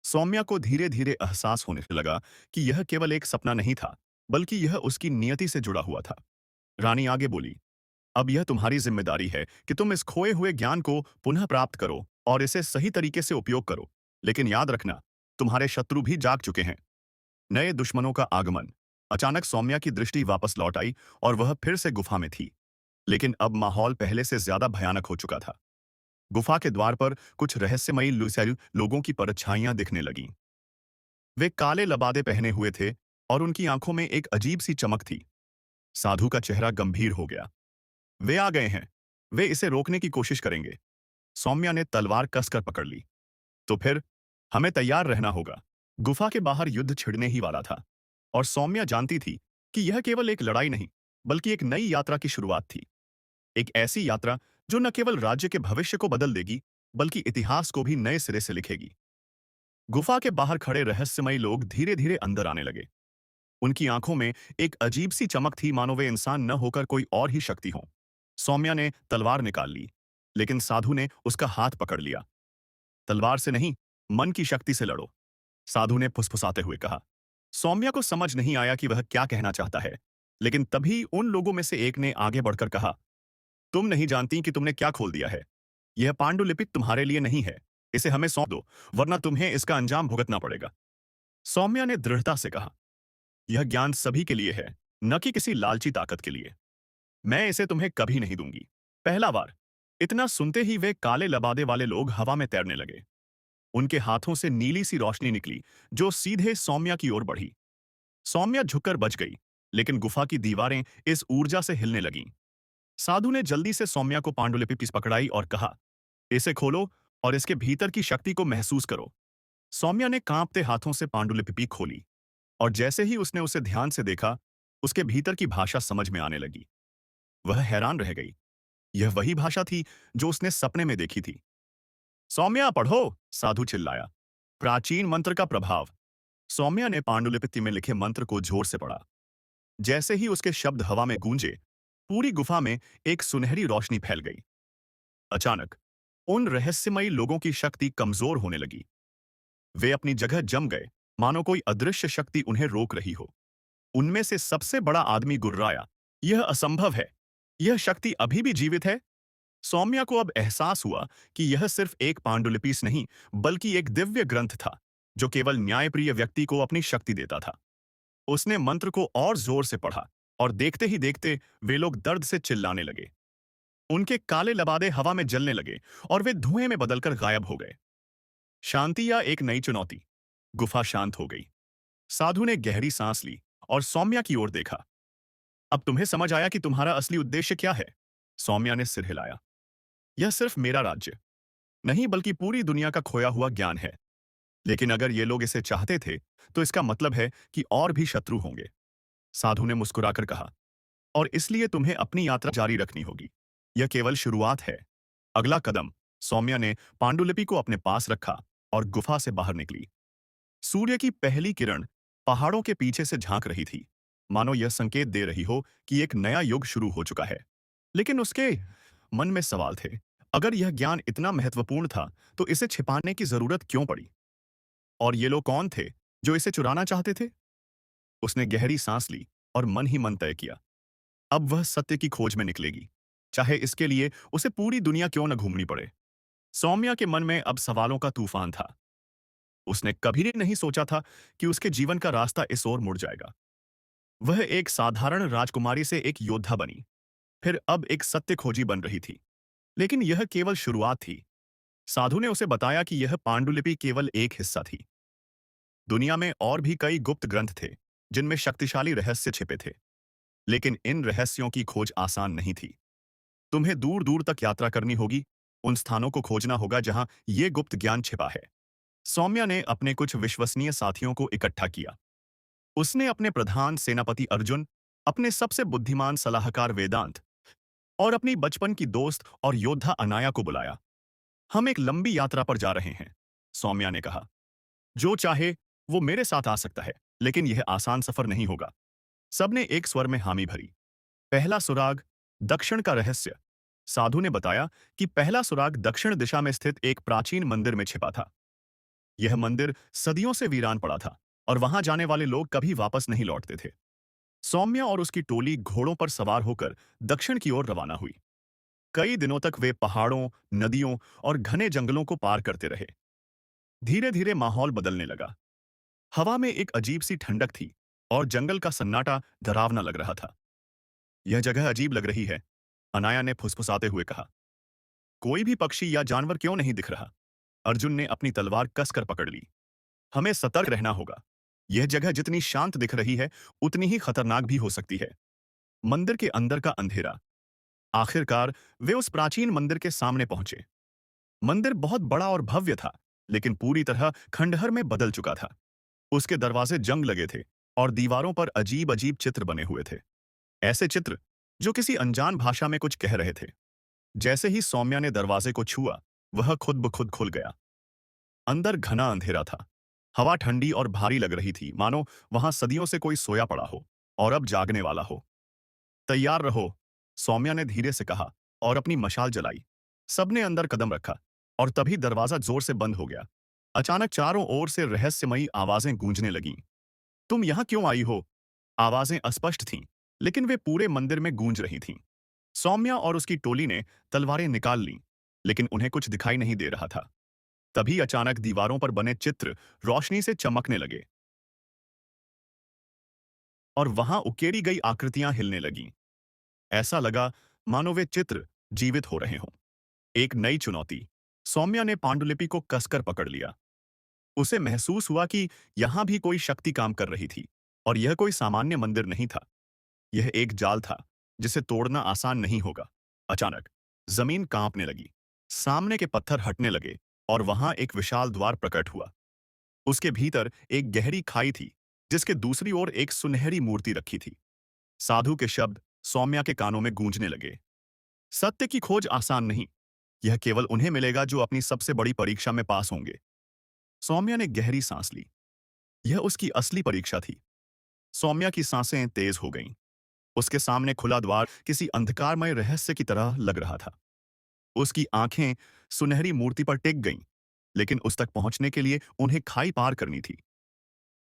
सौम्या को धीरे धीरे एहसास होने लगा कि यह केवल एक सपना नहीं था, बल्कि यह उसकी नियति से जुड़ा हुआ था। रानी आगे बोली, अब यह तुम्हारी जिम्मेदारी है कि तुम इस खोए हुए ज्ञान को पुनः प्राप्त करो और इसे सही तरीके से उपयोग करो। लेकिन याद रखना, तुम्हारे शत्रु भी जाग चुके हैं। नए दुश्मनों का आगमन। अचानक सौम्या की दृष्टि वापस लौट आई और वह फिर से गुफा में थी। लेकिन अब माहौल पहले से ज्यादा भयानक हो चुका था। गुफा के द्वार पर कुछ रहस्यमयी लुसैल लोगों की परछाइयां दिखने लगीं। वे काले लबादे पहने हुए थे और उनकी आंखों में एक अजीब सी चमक थी। साधु का चेहरा गंभीर हो गया। वे आ गए हैं। वे इसे रोकने की कोशिश करेंगे। सौम्या ने तलवार कसकर पकड़ ली। तो फिर हमें तैयार रहना होगा। गुफा के बाहर युद्ध छिड़ने ही वाला था और सौम्या जानती थी कि यह केवल एक लड़ाई नहीं, बल्कि एक नई यात्रा की शुरुआत थी। एक ऐसी यात्रा जो न केवल राज्य के भविष्य को बदल देगी, बल्कि इतिहास को भी नए सिरे से लिखेगी। गुफा के बाहर खड़े रहस्यमयी लोग धीरे धीरे अंदर आने लगे। उनकी आंखों में एक अजीब सी चमक थी, मानो वे इंसान न होकर कोई और ही शक्ति हो। सौम्या ने तलवार निकाल ली, लेकिन साधु ने उसका हाथ पकड़ लिया। तलवार से नहीं, मन की शक्ति से लड़ो, साधु ने फुसफुसाते हुए कहा। सौम्या को समझ नहीं आया कि वह क्या कहना चाहता है, लेकिन तभी उन लोगों में से एक ने आगे बढ़कर कहा, तुम नहीं जानती कि तुमने क्या खोल दिया है। यह पांडुलिपि तुम्हारे लिए नहीं है। इसे हमें सौंप दो, वरना तुम्हें इसका अंजाम भुगतना पड़ेगा। सौम्या ने दृढ़ता से कहा, यह ज्ञान सभी के लिए है, न कि किसी लालची ताकत के लिए। मैं इसे तुम्हें कभी नहीं दूंगी। पहला बार। इतना सुनते ही वे काले लबादे वाले लोग हवा में तैरने लगे। उनके हाथों से नीली सी रोशनी निकली, जो सीधे सौम्या की ओर बढ़ी। सौम्या झुककर बच गई, लेकिन गुफा की दीवारें इस ऊर्जा से हिलने लगीं। साधु ने जल्दी से सौम्या को पांडुलिपि पकड़ाई और कहा, इसे खोलो और इसके भीतर की शक्ति को महसूस करो। सौम्या ने कांपते हाथों से पांडुलिपि खोली और जैसे ही उसने उसे ध्यान से देखा, उसके भीतर की भाषा समझ में आने लगी। वह हैरान रह गई। यह वही भाषा थी जो उसने सपने में देखी थी। सौम्या पढ़ो, साधु चिल्लाया। प्राचीन मंत्र का प्रभाव। सौम्या ने पांडुलिपि में लिखे मंत्र को जोर से पढ़ा। जैसे ही उसके शब्द हवा में गूंजे, पूरी गुफा में एक सुनहरी रोशनी फैल गई। अचानक उन रहस्यमयी लोगों की शक्ति कमजोर होने लगी। वे अपनी जगह जम गए, मानो कोई अदृश्य शक्ति उन्हें रोक रही हो। उनमें से सबसे बड़ा आदमी गुर्राया, यह असंभव है। यह शक्ति अभी भी जीवित है। सौम्या को अब एहसास हुआ कि यह सिर्फ एक पांडुलिपिस नहीं, बल्कि एक दिव्य ग्रंथ था, जो केवल न्यायप्रिय व्यक्ति को अपनी शक्ति देता था। उसने मंत्र को और जोर से पढ़ा और देखते ही देखते वे लोग दर्द से चिल्लाने लगे। उनके काले लबादे हवा में जलने लगे और वे धुएं में बदलकर गायब हो गए। शांति या एक नई चुनौती। गुफा शांत हो गई। साधु ने गहरी सांस ली और सौम्या की ओर देखा। अब तुम्हें समझ आया कि तुम्हारा असली उद्देश्य क्या है? सौम्या ने सिर हिलाया। यह सिर्फ मेरा राज्य नहीं, बल्कि पूरी दुनिया का खोया हुआ ज्ञान है। लेकिन अगर ये लोग इसे चाहते थे, तो इसका मतलब है कि और भी शत्रु होंगे। साधु ने मुस्कुराकर कहा, और इसलिए तुम्हें अपनी यात्रा जारी रखनी होगी। यह केवल शुरुआत है। अगला कदम। सौम्या ने पांडुलिपि को अपने पास रखा और गुफा से बाहर निकली। सूर्य की पहली किरण पहाड़ों के पीछे से झांक रही थी, मानो यह संकेत दे रही हो कि एक नया युग शुरू हो चुका है। लेकिन उसके मन में सवाल थे। अगर यह ज्ञान इतना महत्वपूर्ण था, तो इसे छिपाने की जरूरत क्यों पड़ी? और ये लोग कौन थे जो इसे चुराना चाहते थे? उसने गहरी सांस ली और मन ही मन तय किया, अब वह सत्य की खोज में निकलेगी, चाहे इसके लिए उसे पूरी दुनिया क्यों न घूमनी पड़े। सौम्या के मन में अब सवालों का तूफान था। उसने कभी नहीं सोचा था कि उसके जीवन का रास्ता इस ओर मुड़ जाएगा। वह एक साधारण राजकुमारी से एक योद्धा बनी, फिर अब एक सत्य खोजी बन रही थी। लेकिन यह केवल शुरुआत थी। साधु ने उसे बताया कि यह पांडुलिपि केवल एक हिस्सा थी। दुनिया में और भी कई गुप्त ग्रंथ थे, जिनमें शक्तिशाली रहस्य छिपे थे। लेकिन इन रहस्यों की खोज आसान नहीं थी। तुम्हें दूर दूर तक यात्रा करनी होगी, उन स्थानों को खोजना होगा जहां ये गुप्त ज्ञान छिपा है। सौम्या ने अपने कुछ विश्वसनीय साथियों को इकट्ठा किया। उसने अपने प्रधान सेनापति अर्जुन, अपने सबसे बुद्धिमान सलाहकार वेदांत और अपनी बचपन की दोस्त और योद्धा अनाया को बुलाया। हम एक लंबी यात्रा पर जा रहे हैं, सौम्या ने कहा। जो चाहे वो मेरे साथ आ सकता है, लेकिन यह आसान सफर नहीं होगा। सबने एक स्वर में हामी भरी। पहला सुराग, दक्षिण का रहस्य। साधु ने बताया कि पहला सुराग दक्षिण दिशा में स्थित एक प्राचीन मंदिर में छिपा था। यह मंदिर सदियों से वीरान पड़ा था और वहां जाने वाले लोग कभी वापस नहीं लौटते थे। सौम्या और उसकी टोली घोड़ों पर सवार होकर दक्षिण की ओर रवाना हुई। कई दिनों तक वे पहाड़ों, नदियों और घने जंगलों को पार करते रहे। धीरे धीरे माहौल बदलने लगा। हवा में एक अजीब सी ठंडक थी और जंगल का सन्नाटा डरावना लग रहा था। यह जगह अजीब लग रही है, अनाया ने फुसफुसाते हुए कहा। कोई भी पक्षी या जानवर क्यों नहीं दिख रहा? अर्जुन ने अपनी तलवार कसकर पकड़ ली। हमें सतर्क रहना होगा। यह जगह जितनी शांत दिख रही है, उतनी ही खतरनाक भी हो सकती है। मंदिर के अंदर का अंधेरा। आखिरकार वे उस प्राचीन मंदिर के सामने पहुंचे। मंदिर बहुत बड़ा और भव्य था, लेकिन पूरी तरह खंडहर में बदल चुका था। उसके दरवाजे जंग लगे थे और दीवारों पर अजीब अजीब चित्र बने हुए थे। ऐसे चित्र जो किसी अनजान भाषा में कुछ कह रहे थे। जैसे ही सौम्या ने दरवाजे को छुआ, वह खुद ब खुद खुल गया। अंदर घना अंधेरा था। हवा ठंडी और भारी लग रही थी, मानो वहां सदियों से कोई सोया पड़ा हो और अब जागने वाला हो। तैयार रहो, सौम्या ने धीरे से कहा और अपनी मशाल जलाई। सबने अंदर कदम रखा और तभी दरवाजा जोर से बंद हो गया। अचानक चारों ओर से रहस्यमयी आवाजें गूंजने लगीं। तुम यहां क्यों आई हो? आवाजें अस्पष्ट थीं, लेकिन वे पूरे मंदिर में गूंज रही थीं। सौम्या और उसकी टोली ने तलवारें निकाल लीं, लेकिन उन्हें कुछ दिखाई नहीं दे रहा था। तभी अचानक दीवारों पर बने चित्र रोशनी से चमकने लगे और वहां उकेरी गई आकृतियां हिलने लगीं। ऐसा लगा मानो वे चित्र जीवित हो रहे हों। एक नई चुनौती। सौम्या ने पांडुलिपि को कसकर पकड़ लिया। उसे महसूस हुआ कि यहां भी कोई शक्ति काम कर रही थी और यह कोई सामान्य मंदिर नहीं था। यह एक जाल था जिसे तोड़ना आसान नहीं होगा। अचानक जमीन कांपने लगी। सामने के पत्थर हटने लगे और वहां एक विशाल द्वार प्रकट हुआ। उसके भीतर एक गहरी खाई थी, जिसके दूसरी ओर एक सुनहरी मूर्ति रखी थी। साधु के शब्द सौम्या के कानों में गूंजने लगे। सत्य की खोज आसान नहीं। यह केवल उन्हें मिलेगा जो अपनी सबसे बड़ी परीक्षा में पास होंगे। सौम्या ने गहरी सांस ली। यह उसकी असली परीक्षा थी। सौम्या की सांसें तेज हो गईं। उसके सामने खुला द्वार किसी अंधकारमय रहस्य की तरह लग रहा था। उसकी आंखें सुनहरी मूर्ति पर टिक गईं, लेकिन उस तक पहुंचने के लिए उन्हें खाई पार करनी थी।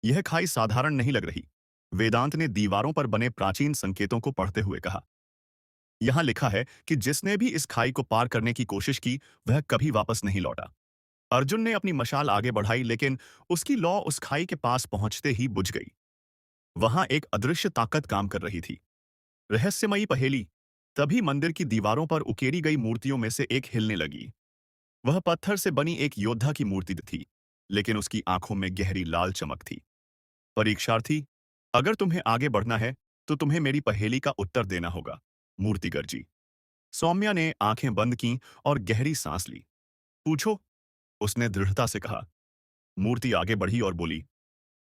यह खाई साधारण नहीं लग रही। वेदांत ने दीवारों पर बने प्राचीन संकेतों को पढ़ते हुए कहा। यहां लिखा है कि जिसने भी इस खाई को पार करने की कोशिश की, वह कभी वापस नहीं लौटा। अर्जुन ने अपनी मशाल आगे बढ़ाई, लेकिन उसकी लौ उस खाई के पास पहुंचते ही बुझ गई। वहां एक अदृश्य ताकत काम कर रही थी। रहस्यमयी पहेली। तभी मंदिर की दीवारों पर उकेरी गई मूर्तियों में से एक हिलने लगी। वह पत्थर से बनी एक योद्धा की मूर्ति थी, लेकिन उसकी आंखों में गहरी लाल चमक थी। परीक्षार्थी, अगर तुम्हें आगे बढ़ना है, तो तुम्हें मेरी पहेली का उत्तर देना होगा, मूर्ति गर्जी। सौम्या ने आंखें बंद की और गहरी सांस ली। पूछो, उसने दृढ़ता से कहा। मूर्ति आगे बढ़ी और बोली,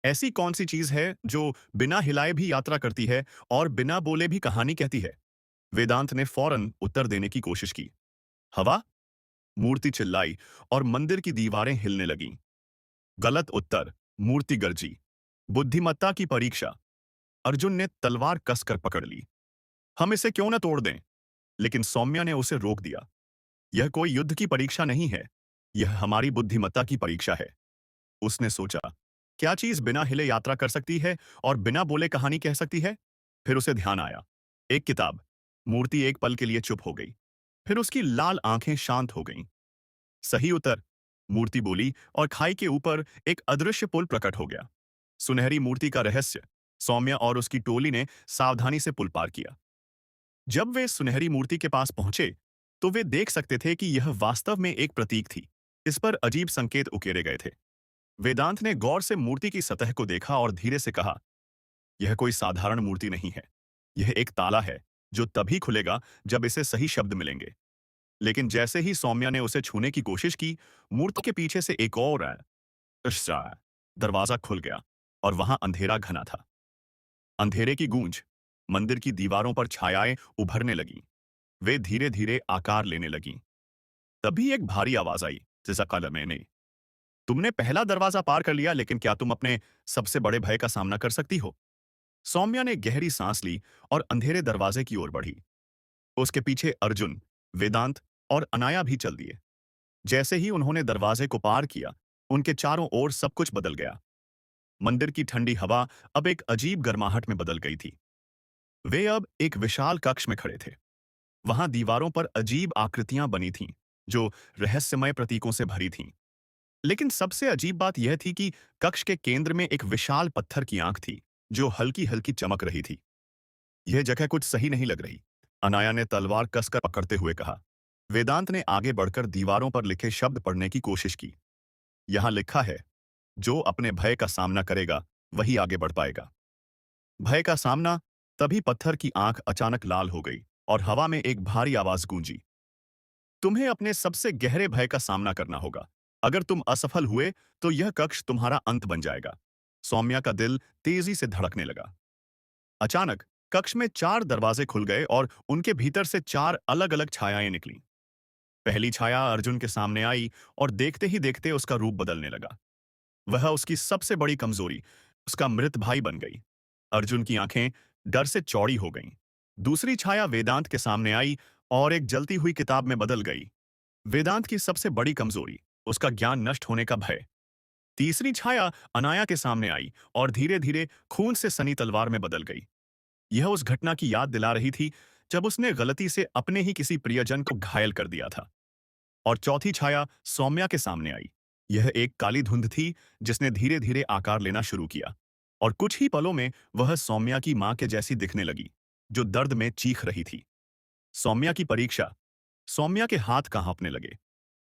ऐसी कौन सी चीज है जो बिना हिलाए भी यात्रा करती है और बिना बोले भी कहानी कहती है? वेदांत ने फौरन उत्तर देने की कोशिश की। हवा? मूर्ति चिल्लाई और मंदिर की दीवारें हिलने लगीं। गलत उत्तर, मूर्ति गर्जी। बुद्धिमत्ता की परीक्षा। अर्जुन ने तलवार कसकर पकड़ ली। हम इसे क्यों न तोड़ दें? लेकिन सौम्या ने उसे रोक दिया। यह कोई युद्ध की परीक्षा नहीं है। यह हमारी बुद्धिमत्ता की परीक्षा है। उसने सोचा, क्या चीज बिना हिले यात्रा कर सकती है और बिना बोले कहानी कह सकती है? फिर उसे ध्यान आया। एक किताब। मूर्ति एक पल के लिए चुप हो गई। फिर उसकी लाल आंखें शांत हो गईं। सही उत्तर, मूर्ति बोली और खाई के ऊपर एक अदृश्य पुल प्रकट हो गया। सुनहरी मूर्ति का रहस्य। सौम्या और उसकी टोली ने सावधानी से पुल पार किया। जब वे सुनहरी मूर्ति के पास पहुंचे, तो वे देख सकते थे कि यह वास्तव में एक प्रतीक थी। इस पर अजीब संकेत उकेरे गए थे। वेदांत ने गौर से मूर्ति की सतह को देखा और धीरे से कहा, यह कोई साधारण मूर्ति नहीं है। यह एक ताला है, जो तभी खुलेगा जब इसे सही शब्द मिलेंगे। लेकिन जैसे ही सौम्या ने उसे छूने की कोशिश की, मूर्ति के पीछे से एक और आया। सा दरवाजा खुल गया और वहां अंधेरा घना था। अंधेरे की गूंज, मंदिर की दीवारों पर छायाएं उभरने लगीं। वे धीरे धीरे आकार लेने लगीं। तभी एक भारी आवाज आई, जैसा कल मैंने, तुमने पहला दरवाजा पार कर लिया, लेकिन क्या तुम अपने सबसे बड़े भय का सामना कर सकती हो? सौम्या ने गहरी सांस ली और अंधेरे दरवाजे की ओर बढ़ी। उसके पीछे अर्जुन, वेदांत और अनाया भी चल दिए। जैसे ही उन्होंने दरवाजे को पार किया, उनके चारों ओर सब कुछ बदल गया। मंदिर की ठंडी हवा अब एक अजीब गर्माहट में बदल गई थी। वे अब एक विशाल कक्ष में खड़े थे। वहां दीवारों पर अजीब आकृतियां बनी थीं, जो रहस्यमय प्रतीकों से भरी थीं। लेकिन सबसे अजीब बात यह थी कि कक्ष के केंद्र में एक विशाल पत्थर की आंख थी, जो हल्की हल्की चमक रही थी। यह जगह कुछ सही नहीं लग रही, अनाया ने तलवार कसकर पकड़ते हुए कहा। वेदांत ने आगे बढ़कर दीवारों पर लिखे शब्द पढ़ने की कोशिश की। यहां लिखा है, जो अपने भय का सामना करेगा वही आगे बढ़ पाएगा। भय का सामना। तभी पत्थर की आंख अचानक लाल हो गई और हवा में एक भारी आवाज गूंजी। तुम्हें अपने सबसे गहरे भय का सामना करना होगा। अगर तुम असफल हुए तो यह कक्ष तुम्हारा अंत बन जाएगा। सौम्या का दिल तेजी से धड़कने लगा। अचानक कक्ष में चार दरवाजे खुल गए और उनके भीतर से चार अलग अलग छायाएं निकलीं। पहली छाया अर्जुन के सामने आई और देखते ही देखते उसका रूप बदलने लगा। वह उसकी सबसे बड़ी कमजोरी, उसका मृत भाई बन गई। अर्जुन की आंखें डर से चौड़ी हो गईं। दूसरी छाया वेदांत के सामने आई और एक जलती हुई किताब में बदल गई। वेदांत की सबसे बड़ी कमजोरी, उसका ज्ञान नष्ट होने का भय। तीसरी छाया अनाया के सामने आई और धीरे धीरे खून से सनी तलवार में बदल गई। यह उस घटना की याद दिला रही थी जब उसने गलती से अपने ही किसी प्रियजन को घायल कर दिया था। और चौथी छाया सौम्या के सामने आई। यह एक काली धुंध थी, जिसने धीरे धीरे आकार लेना शुरू किया और कुछ ही पलों में वह सौम्या की मां के जैसी दिखने लगी, जो दर्द में चीख रही थी। सौम्या की परीक्षा। सौम्या के हाथ कांपने लगे।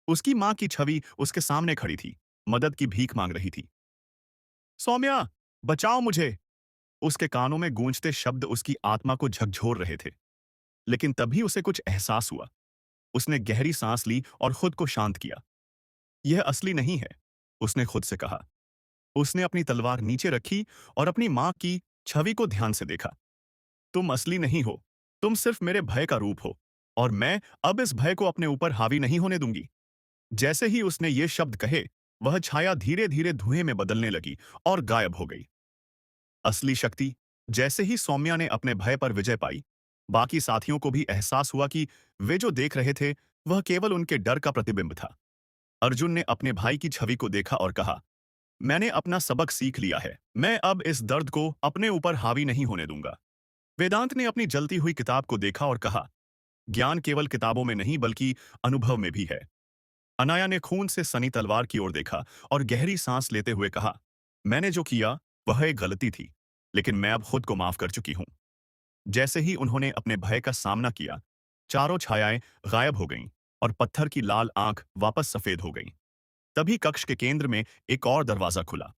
उसकी मां की छवि उसके सामने खड़ी थी, मदद की भीख मांग रही थी। सौम्या, बचाओ मुझे! उसके कानों में गूंजते शब्द उसकी आत्मा को झकझोर रहे थे। लेकिन तभी उसे कुछ एहसास हुआ। उसने गहरी सांस ली और खुद को शांत किया। यह असली नहीं है, उसने खुद से कहा। उसने अपनी तलवार नीचे रखी और अपनी मां की छवि को ध्यान से देखा। तुम असली नहीं हो, तुम सिर्फ मेरे भय का रूप हो, और मैं अब इस भय को अपने ऊपर हावी नहीं होने दूंगी। जैसे ही उसने ये शब्द कहे, वह छाया धीरे धीरे धुएं में बदलने लगी और गायब हो गई। असली शक्ति। जैसे ही सौम्या ने अपने भय पर विजय पाई, बाकी साथियों को भी एहसास हुआ कि वे जो देख रहे थे, वह केवल उनके डर का प्रतिबिंब था। अर्जुन ने अपने भाई की छवि को देखा और कहा, मैंने अपना सबक सीख लिया है। मैं अब इस दर्द को अपने ऊपर हावी नहीं होने दूंगा। वेदांत ने अपनी जलती हुई किताब को देखा और कहा, ज्ञान केवल किताबों में नहीं बल्कि अनुभव में भी है। अनाया ने खून से सनी तलवार की ओर देखा और गहरी सांस लेते हुए कहा, मैंने जो किया वह एक गलती थी, लेकिन मैं अब खुद को माफ कर चुकी हूं। जैसे ही उन्होंने अपने भय का सामना किया, चारों छायाएं गायब हो गईं और पत्थर की लाल आंख वापस सफेद हो गई। तभी कक्ष के केंद्र में एक और दरवाजा खुला।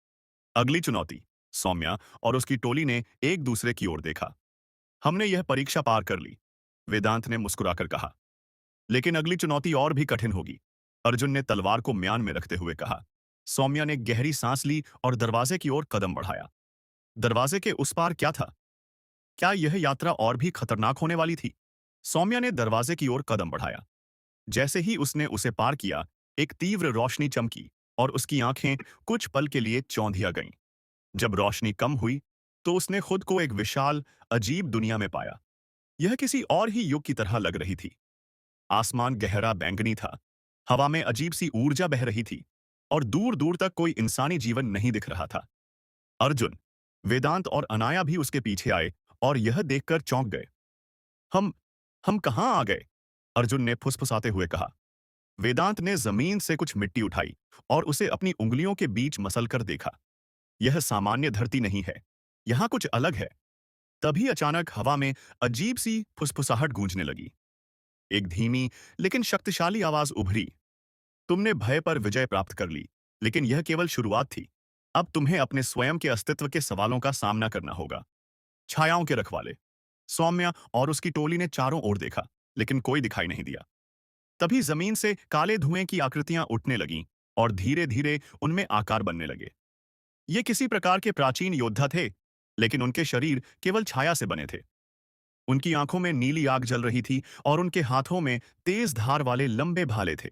अगली चुनौती। सौम्या और उसकी टोली ने एक दूसरे की ओर देखा। हमने यह परीक्षा पार कर ली, वेदांत ने मुस्कुराकर कहा। लेकिन अगली चुनौती और भी कठिन होगी, अर्जुन ने तलवार को म्यान में रखते हुए कहा। सौम्या ने गहरी सांस ली और दरवाजे की ओर कदम बढ़ाया। दरवाजे के उस पार क्या था? क्या यह यात्रा और भी खतरनाक होने वाली थी? सौम्या ने दरवाजे की ओर कदम बढ़ाया। जैसे ही उसने उसे पार किया, एक तीव्र रोशनी चमकी और उसकी आंखें कुछ पल के लिए चौंधिया गईं। जब रोशनी कम हुई, तो उसने खुद को एक विशाल, अजीब दुनिया में पाया। यह किसी और ही युग की तरह लग रही थी। आसमान गहरा बैंगनी था, हवा में अजीब सी ऊर्जा बह रही थी और दूर दूर तक कोई इंसानी जीवन नहीं दिख रहा था। अर्जुन, वेदांत और अनाया भी उसके पीछे आए और यह देखकर चौंक गए। हम हम कहाँ आ गए? अर्जुन ने फुसफुसाते हुए कहा। वेदांत ने जमीन से कुछ मिट्टी उठाई और उसे अपनी उंगलियों के बीच मसलकर देखा। यह सामान्य धरती नहीं है, यहाँ कुछ अलग है। तभी अचानक हवा में अजीब सी फुसफुसाहट गूंजने लगी। एक धीमी लेकिन शक्तिशाली आवाज उभरी। तुमने भय पर विजय प्राप्त कर ली, लेकिन यह केवल शुरुआत थी। अब तुम्हें अपने स्वयं के अस्तित्व के सवालों का सामना करना होगा। छायाओं के रखवाले। सौम्या और उसकी टोली ने चारों ओर देखा, लेकिन कोई दिखाई नहीं दिया। तभी जमीन से काले धुएं की आकृतियां उठने लगीं और धीरे धीरे उनमें आकार बनने लगे। ये किसी प्रकार के प्राचीन योद्धा थे, लेकिन उनके शरीर केवल छाया से बने थे। उनकी आंखों में नीली आग जल रही थी और उनके हाथों में तेज धार वाले लंबे भाले थे।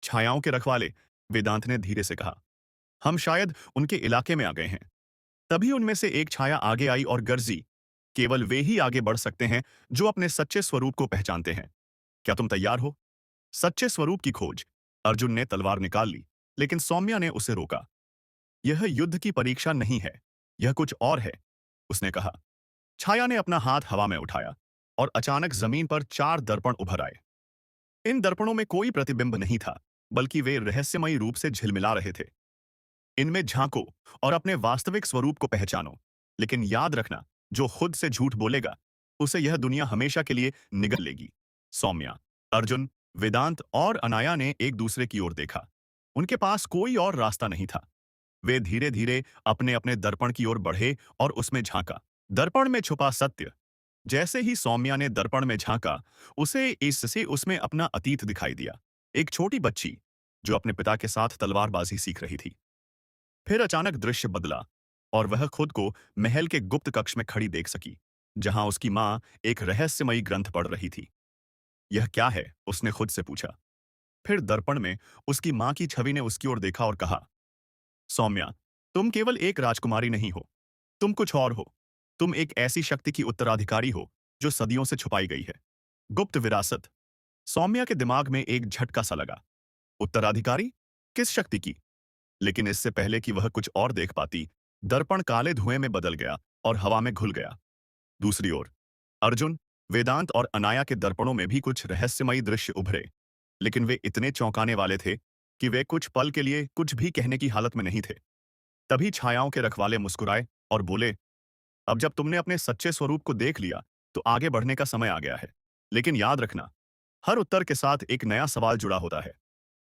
छायाओं के रखवाले, वेदांत ने धीरे से कहा, हम शायद उनके इलाके में आ गए हैं। तभी उनमें से एक छाया आगे आई और गर्जी, केवल वे ही आगे बढ़ सकते हैं जो अपने सच्चे स्वरूप को पहचानते हैं। क्या तुम तैयार हो? सच्चे स्वरूप की खोज। अर्जुन ने तलवार निकाल ली, लेकिन सौम्या ने उसे रोका। यह युद्ध की परीक्षा नहीं है, यह कुछ और है, उसने कहा। छाया ने अपना हाथ हवा में उठाया और अचानक जमीन पर 4 दर्पण उभर आए। इन दर्पणों में कोई प्रतिबिंब नहीं था, बल्कि वे रहस्यमयी रूप से झिलमिला रहे थे। इनमें झांको और अपने वास्तविक स्वरूप को पहचानो, लेकिन याद रखना, जो खुद से झूठ बोलेगा उसे यह दुनिया हमेशा के लिए निगल लेगी। सौम्या, अर्जुन, वेदांत और अनाया ने एक दूसरे की ओर देखा। उनके पास कोई और रास्ता नहीं था। वे धीरे धीरे अपने अपने दर्पण की ओर बढ़े और उसमें झांका। दर्पण में छुपा सत्य। जैसे ही सौम्या ने दर्पण में झांका, उसे इससे उसमें अपना अतीत दिखाई दिया। एक छोटी बच्ची जो अपने पिता के साथ तलवारबाजी सीख रही थी। फिर अचानक दृश्य बदला और वह खुद को महल के गुप्त कक्ष में खड़ी देख सकी, जहां उसकी मां एक रहस्यमयी ग्रंथ पढ़ रही थी। यह क्या है? उसने खुद से पूछा। फिर दर्पण में उसकी मां की छवि ने उसकी ओर देखा और कहा, सौम्या, तुम केवल एक राजकुमारी नहीं हो, तुम कुछ और हो। तुम एक ऐसी शक्ति की उत्तराधिकारी हो जो सदियों से छुपाई गई है। गुप्त विरासत। सौम्या के दिमाग में एक झटका सा लगा। उत्तराधिकारी? किस शक्ति की? लेकिन इससे पहले कि वह कुछ और देख पाती, दर्पण काले धुएं में बदल गया और हवा में घुल गया। दूसरी ओर अर्जुन, वेदांत और अनाया के दर्पणों में भी कुछ रहस्यमयी दृश्य उभरे, लेकिन वे इतने चौंकाने वाले थे कि वे कुछ पल के लिए कुछ भी कहने की हालत में नहीं थे। तभी छायाओं के रखवाले मुस्कुराए और बोले, अब जब तुमने अपने सच्चे स्वरूप को देख लिया, तो आगे बढ़ने का समय आ गया है। लेकिन याद रखना, हर उत्तर के साथ एक नया सवाल जुड़ा होता है।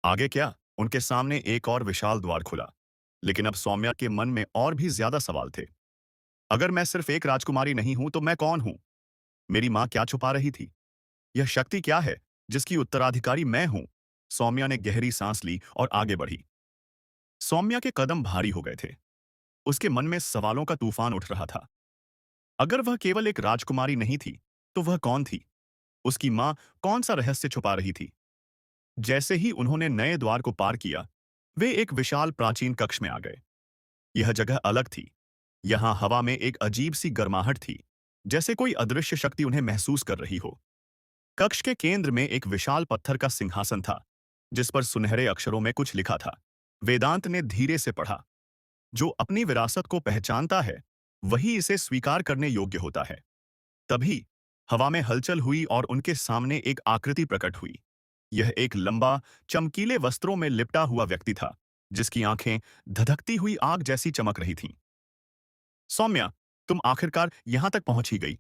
आगे क्या? उनके सामने एक और विशाल द्वार खुला। लेकिन अब सौम्या के मन में और भी ज्यादा सवाल थे। अगर मैं सिर्फ एक राजकुमारी नहीं हूं, तो मैं कौन हूं? मेरी मां क्या छुपा रही थी? यह शक्ति क्या है जिसकी उत्तराधिकारी मैं हूं? सौम्या ने गहरी सांस ली और आगे बढ़ी। सौम्या के कदम भारी हो गए थे। उसके मन में सवालों का तूफान उठ रहा था। अगर वह केवल एक राजकुमारी नहीं थी, तो वह कौन थी? उसकी मां कौन सा रहस्य छुपा रही थी? जैसे ही उन्होंने नए द्वार को पार किया, वे एक विशाल प्राचीन कक्ष में आ गए। यह जगह अलग थी। यहां हवा में एक अजीब सी गर्माहट थी, जैसे कोई अदृश्य शक्ति उन्हें महसूस कर रही हो। कक्ष के केंद्र में एक विशाल पत्थर का सिंहासन था, जिस पर सुनहरे अक्षरों में कुछ लिखा था। वेदांत ने धीरे से पढ़ा, जो अपनी विरासत को पहचानता है, वही इसे स्वीकार करने योग्य होता है। तभी हवा में हलचल हुई और उनके सामने एक आकृति प्रकट हुई। यह एक लंबा, चमकीले वस्त्रों में लिपटा हुआ व्यक्ति था, जिसकी आंखें धधकती हुई आग जैसी चमक रही थीं। सौम्या, तुम आखिरकार यहां तक पहुंच ही गई,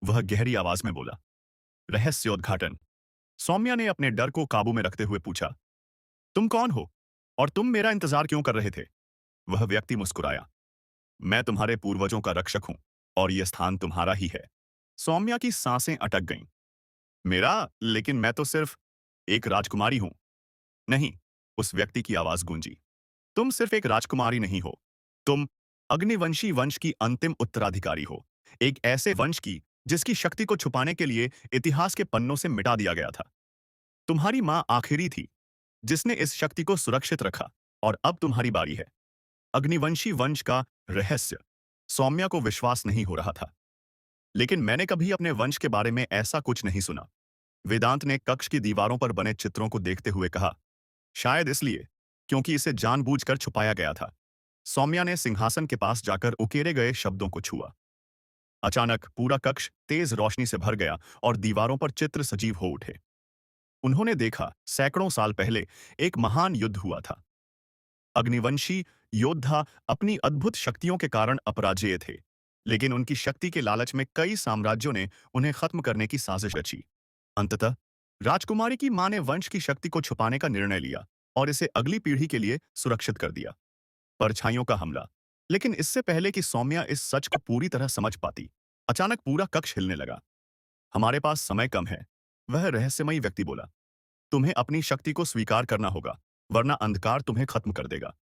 वह गहरी आवाज में बोला। रहस्योद्घाटन। सौम्या ने अपने डर को काबू में रखते हुए पूछा, तुम कौन हो और तुम मेरा इंतजार क्यों कर रहे थे? वह व्यक्ति मुस्कुराया, मैं तुम्हारे पूर्वजों का रक्षक हूं और यह स्थान तुम्हारा ही है। सौम्या की सांसें अटक गईं। मेरा? लेकिन मैं तो सिर्फ एक राजकुमारी हूं। नहीं, उस व्यक्ति की आवाज गूंजी। तुम सिर्फ एक राजकुमारी नहीं हो। तुम अग्निवंशी वंश की अंतिम उत्तराधिकारी हो। एक ऐसे वंश की जिसकी शक्ति को छुपाने के लिए इतिहास के पन्नों से मिटा दिया गया था। तुम्हारी मां आखिरी थी जिसने इस शक्ति को सुरक्षित रखा, और अब तुम्हारी बारी है। अग्निवंशी वंश का रहस्य। सौम्या को विश्वास नहीं हो रहा था। लेकिन मैंने कभी अपने वंश के बारे में ऐसा कुछ नहीं सुना। वेदांत ने कक्ष की दीवारों पर बने चित्रों को देखते हुए कहा, शायद इसलिए क्योंकि इसे जानबूझकर छुपाया गया था। सौम्या ने सिंहासन के पास जाकर उकेरे गए शब्दों को छुआ। अचानक पूरा कक्ष तेज रोशनी से भर गया और दीवारों पर चित्र सजीव हो उठे। उन्होंने देखा, सैकड़ों साल पहले एक महान युद्ध हुआ था। अग्निवंशी योद्धा अपनी अद्भुत शक्तियों के कारण अपराजेय थे, लेकिन उनकी शक्ति के लालच में कई साम्राज्यों ने उन्हें खत्म करने की साजिश रची। अंततः राजकुमारी की मां ने वंश की शक्ति को छुपाने का निर्णय लिया और इसे अगली पीढ़ी के लिए सुरक्षित कर दिया। परछाइयों का हमला। लेकिन इससे पहले कि सौम्या इस सच को पूरी तरह समझ पाती, अचानक पूरा कक्ष हिलने लगा। हमारे पास समय कम है, वह रहस्यमयी व्यक्ति बोला। तुम्हें अपनी शक्ति को स्वीकार करना होगा, वरना अंधकार तुम्हें खत्म कर देगा।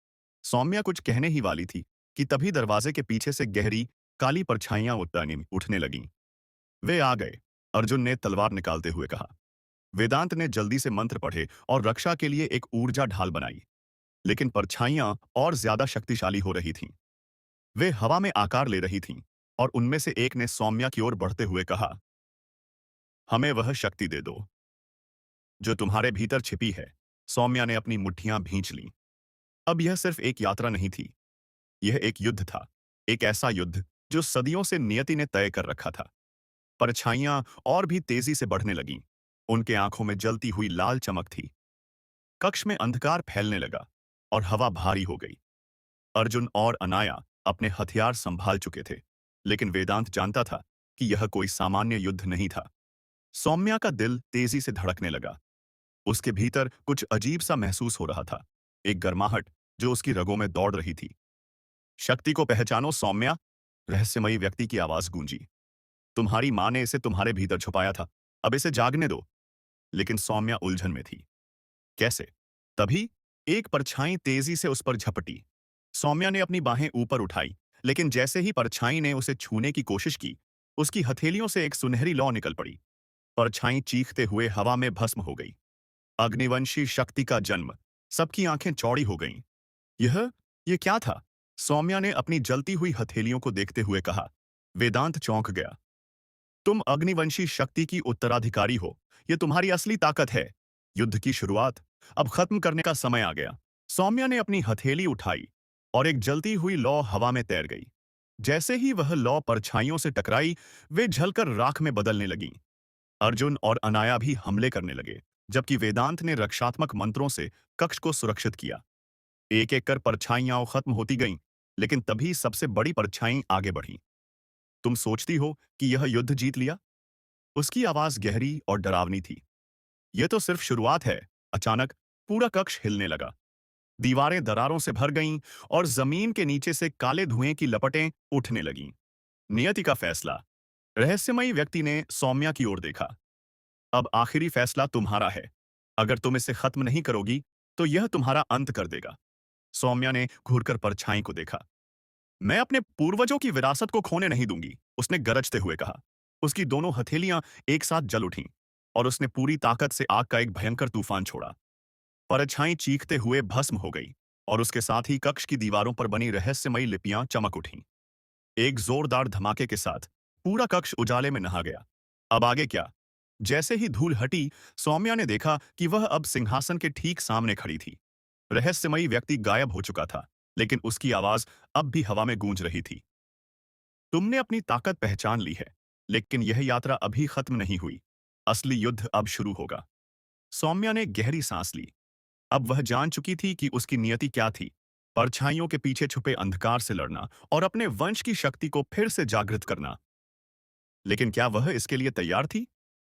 सौम्या कुछ कहने ही वाली थी कि तभी दरवाजे के पीछे से गहरी काली परछाइयां उठने उठने लगीं। वे आ गए। अर्जुन ने तलवार निकालते हुए कहा। वेदांत ने जल्दी से मंत्र पढ़े और रक्षा के लिए एक ऊर्जा ढाल बनाई। लेकिन परछाइयां और ज्यादा शक्तिशाली हो रही थीं। वे हवा में आकार ले रही थीं और उनमें से एक ने सौम्या की ओर बढ़ते हुए कहा, हमें वह शक्ति दे दो जो तुम्हारे भीतर छिपी है। सौम्या ने अपनी मुट्ठियां भींच लीं। अब यह सिर्फ एक यात्रा नहीं थी, यह एक युद्ध था। एक ऐसा युद्ध जो सदियों से नियति ने तय कर रखा था। परछाइयां और भी तेजी से बढ़ने लगीं। उनके आंखों में जलती हुई लाल चमक थी। कक्ष में अंधकार फैलने लगा और हवा भारी हो गई। अर्जुन और अनाया अपने हथियार संभाल चुके थे, लेकिन वेदांत जानता था कि यह कोई सामान्य युद्ध नहीं था। सौम्या का दिल तेजी से धड़कने लगा। उसके भीतर कुछ अजीब सा महसूस हो रहा था, एक गर्माहट जो उसकी रगों में दौड़ रही थी। शक्ति को पहचानो सौम्या, रहस्यमयी व्यक्ति की आवाज गूंजी। तुम्हारी मां ने इसे तुम्हारे भीतर छुपाया था, अब इसे जागने दो। लेकिन सौम्या उलझन में थी। कैसे? तभी एक परछाई तेजी से उस पर झपटी। सौम्या ने अपनी बाहें ऊपर उठाई, लेकिन जैसे ही परछाई ने उसे छूने की कोशिश की, उसकी हथेलियों से एक सुनहरी लौ निकल पड़ी। परछाई चीखते हुए हवा में भस्म हो गई। अग्निवंशी शक्ति का जन्म। सबकी आंखें चौड़ी हो गईं। यह क्या था? सौम्या ने अपनी जलती हुई हथेलियों को देखते हुए कहा। वेदांत चौंक गया। तुम अग्निवंशी शक्ति की उत्तराधिकारी हो। यह तुम्हारी असली ताकत है। युद्ध की शुरुआत अब खत्म करने का समय आ गया। सौम्या ने अपनी हथेली उठाई और एक जलती हुई लौ हवा में तैर गई। जैसे ही वह लौ परछाइयों से टकराई, वे झलकर राख में बदलने लगीं। अर्जुन और अनाया भी हमले करने लगे, जबकि वेदांत ने रक्षात्मक मंत्रों से कक्ष को सुरक्षित किया। एक एक कर परछाइयां खत्म होती गईं, लेकिन तभी सबसे बड़ी परछाई आगे बढ़ी। तुम सोचती हो कि यह युद्ध जीत लिया? उसकी आवाज गहरी और डरावनी थी। यह तो सिर्फ शुरुआत है। अचानक पूरा कक्ष हिलने लगा। दीवारें दरारों से भर गईं और जमीन के नीचे से काले धुएं की लपटें उठने लगीं। नियति का फैसला। रहस्यमयी व्यक्ति ने सौम्या की ओर देखा। अब आखिरी फैसला तुम्हारा है। अगर तुम इसे खत्म नहीं करोगी, तो यह तुम्हारा अंत कर देगा। सौम्या ने घूरकर परछाई को देखा। मैं अपने पूर्वजों की विरासत को खोने नहीं दूंगी, उसने गरजते हुए कहा। उसकी दोनों हथेलियां एक साथ जल उठीं और उसने पूरी ताकत से आग का एक भयंकर तूफान छोड़ा। परछाई चीखते हुए भस्म हो गई और उसके साथ ही कक्ष की दीवारों पर बनी रहस्यमयी लिपियां चमक उठीं। एक जोरदार धमाके के साथ पूरा कक्ष उजाले में नहा गया। अब आगे क्या? जैसे ही धूल हटी, सौम्या ने देखा कि वह अब सिंहासन के ठीक सामने खड़ी थी। रहस्यमयी व्यक्ति गायब हो चुका था, लेकिन उसकी आवाज अब भी हवा में गूंज रही थी। तुमने अपनी ताकत पहचान ली है, लेकिन यह यात्रा अभी खत्म नहीं हुई। असली युद्ध अब शुरू होगा। सौम्या ने गहरी सांस ली। अब वह जान चुकी थी कि उसकी नियति क्या थी। परछाइयों के पीछे छुपे अंधकार से लड़ना और अपने वंश की शक्ति को फिर से जागृत करना। लेकिन क्या वह इसके लिए तैयार थी?